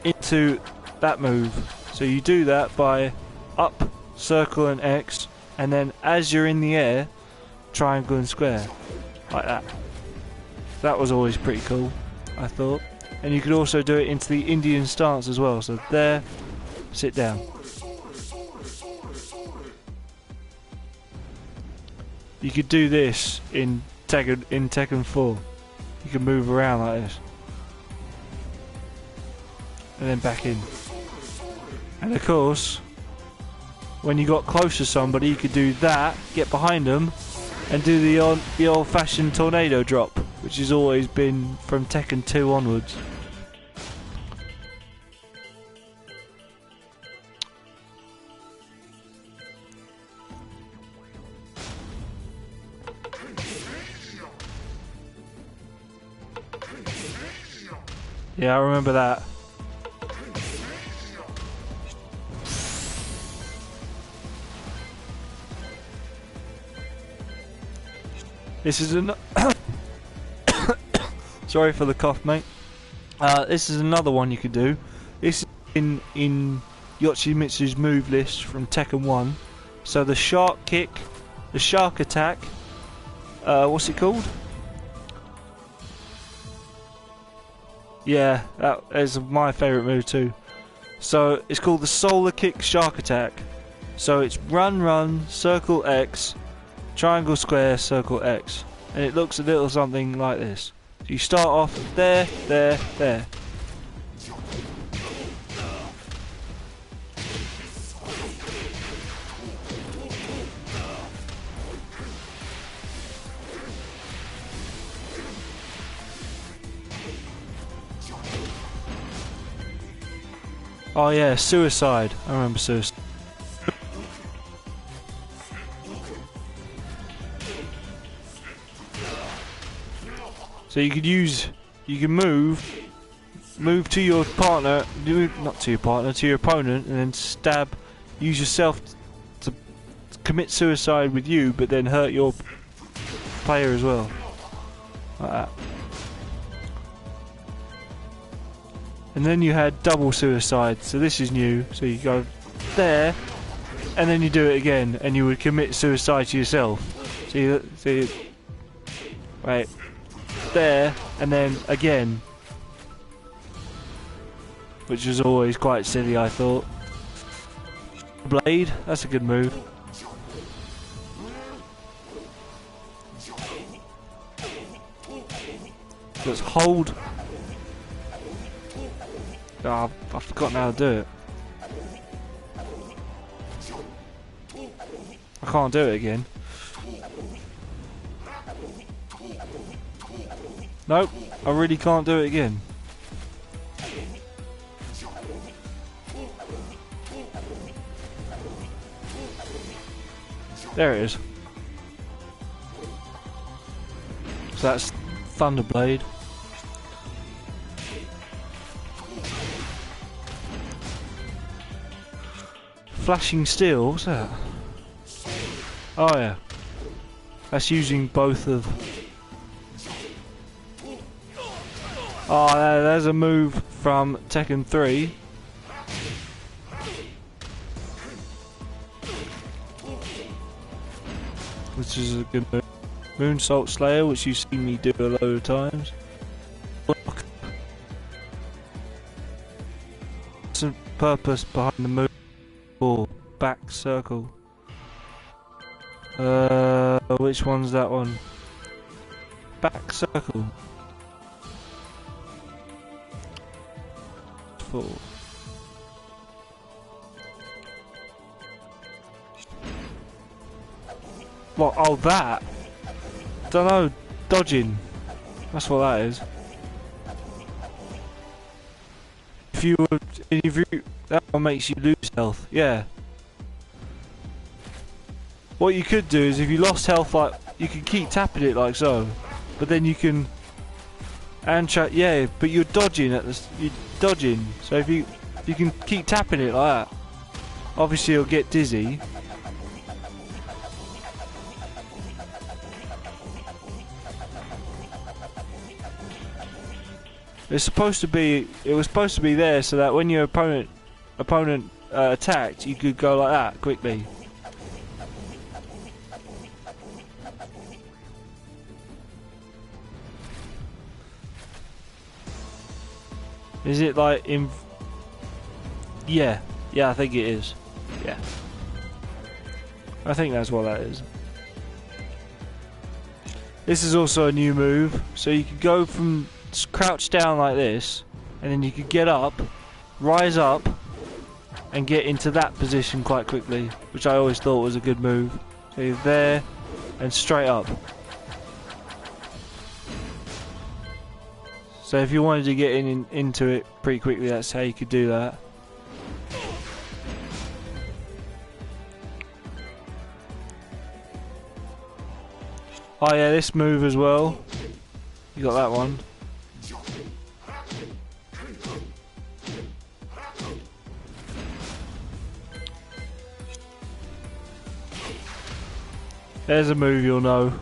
into that move. So you do that by up, circle and X, and then as you're in the air, triangle and square. Like that. That was always pretty cool, I thought. And you could also do it into the Indian stance as well. So there, sit down. You could do this in Tekken 4. You can move around like this. And then back in. And of course, when you got close to somebody, you could do that, get behind them, and do the old-fashioned tornado drop, which has always been from Tekken 2 onwards. Yeah, I remember that. This is an sorry for the cough, mate. This is another one you could do. This is in Yoshimitsu's move list from Tekken 1. So the shark kick, the shark attack. What's it called? Yeah, that is my favourite move too. So it's called the solar kick shark attack. So it's run, circle X, triangle square, circle X, and it looks a little something like this. So you start off there. Oh yeah, suicide. I remember suicide. So you can move to your partner, not to your partner, to your opponent, and then stab, use yourself to commit suicide with you, but then hurt your player as well. Like that. And then you had double suicide, so this is new. So you go there, and then you do it again, and you would commit suicide to yourself. So you right there, and then again, which was always quite silly, I thought. Blade, that's a good move. Let's hold. Oh, I've forgotten how to do it. I can't do it again. Nope, I really can't do it again. There it is. So that's Thunderblade. Flashing Steel, what's that? Oh yeah. That's using both of... Oh, there's a move from Tekken 3. Which is a good move. Moonsault Slayer, which you've seen me do a load of times. Some purpose behind the move. Or back circle. Which one's that one? Back circle. 4. What? Oh, that? Don't know. Dodging. That's what that is. If you, that one makes you lose health. Yeah. What you could do is, if you lost health, like you can keep tapping it like so, but then you can. Yeah, but you're dodging at this. You're dodging. So if you can keep tapping it like that, obviously you'll get dizzy. It's supposed to be. It was supposed to be there so that when your opponent attacked, you could go like that quickly. Is it like in? Yeah, I think it is. Yeah, I think that's what that is. This is also a new move, so you could go from crouch down like this, and then you could get up, rise up, and get into that position quite quickly, which I always thought was a good move. So you're there, and straight up. So if you wanted to get into it pretty quickly, that's how you could do that. Oh yeah, this move as well. You got that one. There's a move you'll know.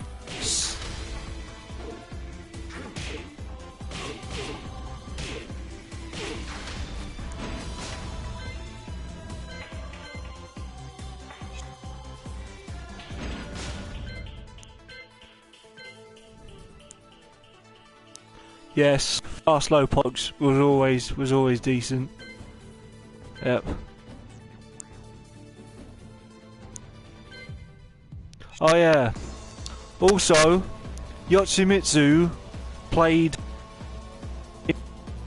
Yes, fast low pogs was always decent. Yep. Oh yeah. Also, Yoshimitsu played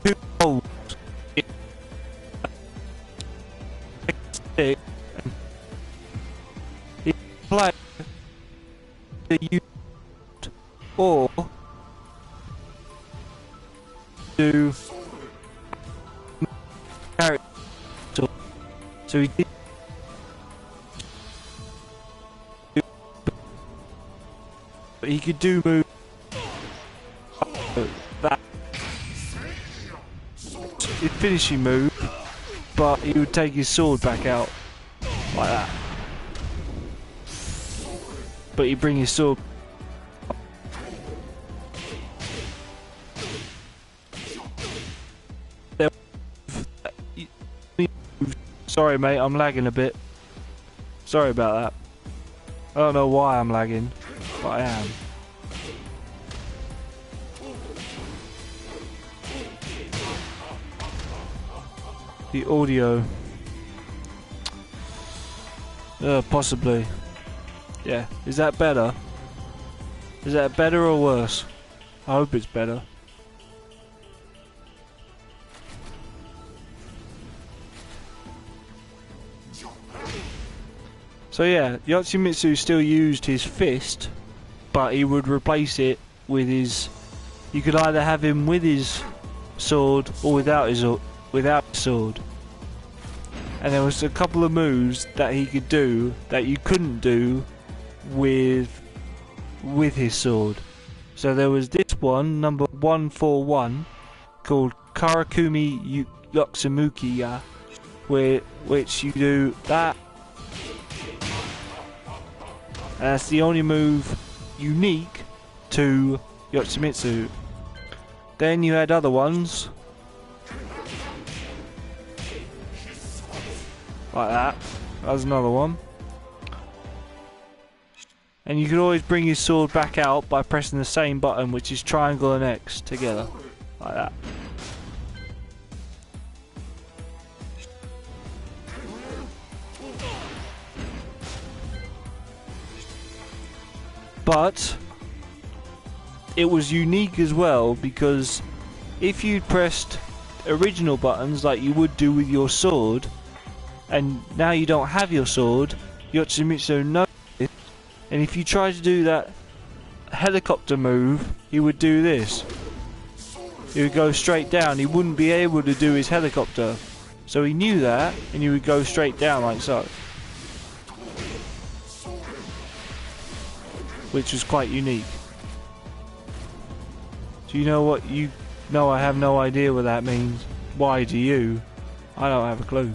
two roles. He played the youth or do character. So he did. But he could do move that his finishing move, but he would take his sword back out like that. But he'd bring his sword. Sorry mate, I'm lagging a bit. Sorry about that. I don't know why I'm lagging, but I am. The audio. Possibly. Yeah. Is that better? Is that better or worse? I hope it's better. So yeah, Yoshimitsu still used his fist, but he would replace it with his. You could either have him with his sword or without his sword. And there was a couple of moves that he could do that you couldn't do with his sword. So there was this one, number 141, called Karakumi Yotsumiya, which you do that. And that's the only move unique to Yoshimitsu. Then you had other ones like that. That was another one. And you can always bring his sword back out by pressing the same button, which is triangle and X together. Like that. But it was unique as well, because if you'd pressed original buttons like you would do with your sword, and now you don't have your sword, Yoshimitsu knows it, and if you try to do that helicopter move, he would do this. He would go straight down. He wouldn't be able to do his helicopter. So he knew that, and he would go straight down like so. Which was quite unique. Do you know what you... No, I have no idea what that means. Why do you? I don't have a clue.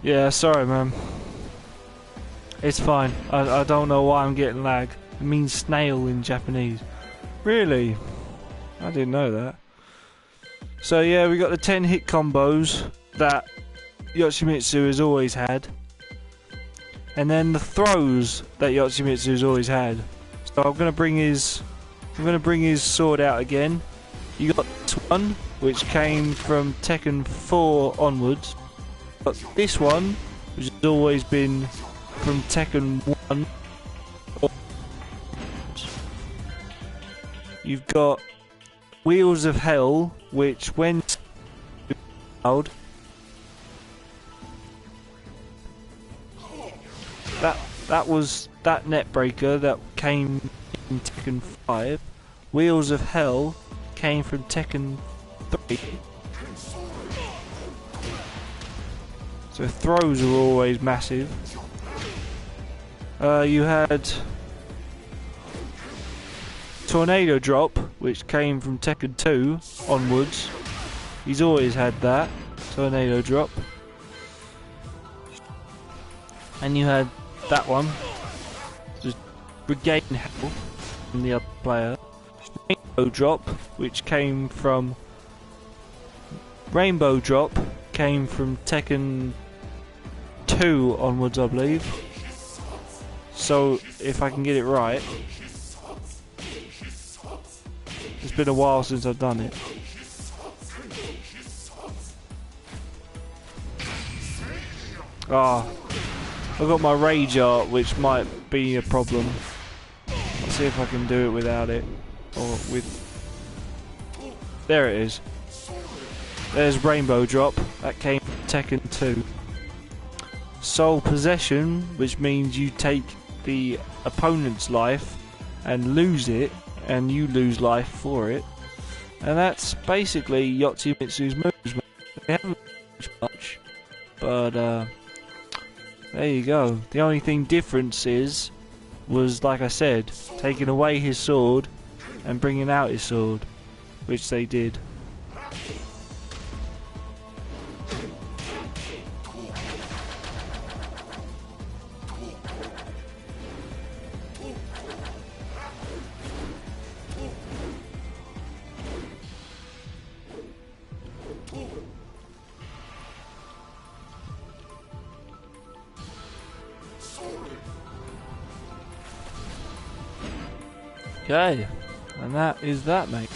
Yeah, sorry man. It's fine. I don't know why I'm getting lag. It means snail in Japanese. Really? I didn't know that. So yeah, we got the 10 hit combos that Yoshimitsu has always had. And then the throws that Yoshimitsu has always had. So I'm gonna bring his sword out again. You got this one, which came from Tekken 4 onwards. But this one, which has always been from Tekken 1. You've got Wheels of Hell, which when loud, that was that net breaker that came in Tekken 5. Wheels of Hell came from Tekken 3. So throws are always massive. You had Tornado Drop, which came from Tekken 2 onwards. He's always had that. Tornado Drop. And you had that one. Just regain health from the other player. Rainbow Drop, which came from... Rainbow Drop came from Tekken 2 onwards, I believe. So, if I can get it right. It's been a while since I've done it. Ah, I've got my rage art, which might be a problem. I'll see if I can do it without it. Or with... There it is. There's Rainbow Drop. That came from Tekken 2. Soul Possession, which means you take the opponent's life and lose it, and you lose life for it. And that's basically Yoshimitsu's moves. They haven't changed much, but there you go. The only thing difference was, like I said, taking away his sword and bringing out his sword, which they did. Okay, and that is that, mate.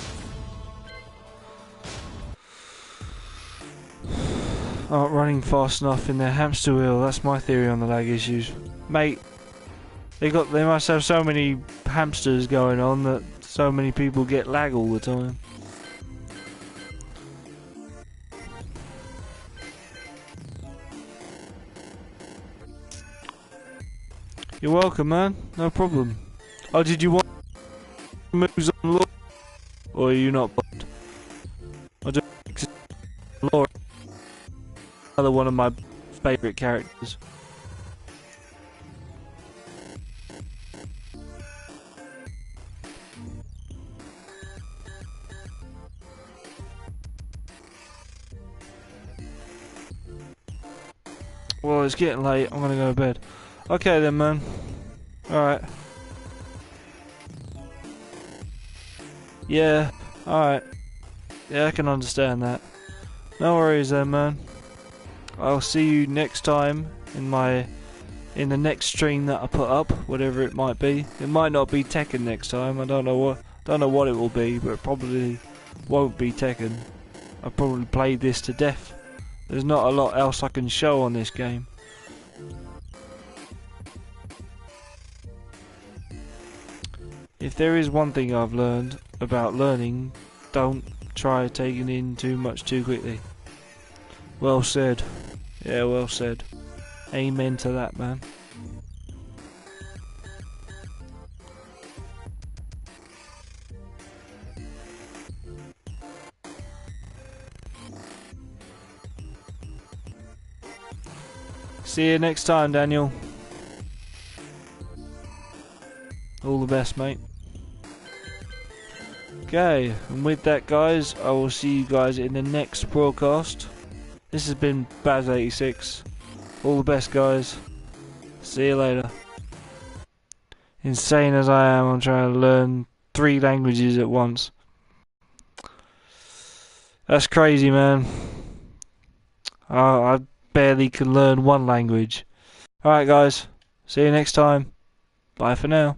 Aren't running fast enough in their hamster wheel. That's my theory on the lag issues, mate. They must have so many hamsters going on that so many people get lag all the time. You're welcome, man. No problem. Oh, did you want moves on Laura? Or are you not bothered? I just Laura, another one of my favourite characters. Well, it's getting late. I'm gonna go to bed. Okay then, man. Alright. Yeah, alright. Yeah, I can understand that. No worries then, man. I'll see you next time in the next stream that I put up, whatever it might be. It might not be Tekken next time. I don't know what it will be, but it probably won't be Tekken. I probably played this to death. There's not a lot else I can show on this game. If there is one thing I've learned about learning, don't try taking in too much too quickly. Well said. Yeah, well said. Amen to that, man. See you next time, Daniel. All the best, mate. Okay, and with that, guys, I will see you guys in the next broadcast. This has been Baz86. All the best, guys. See you later. Insane as I am, I'm trying to learn 3 languages at once. That's crazy, man. I barely can learn 1 language. Alright, guys. See you next time. Bye for now.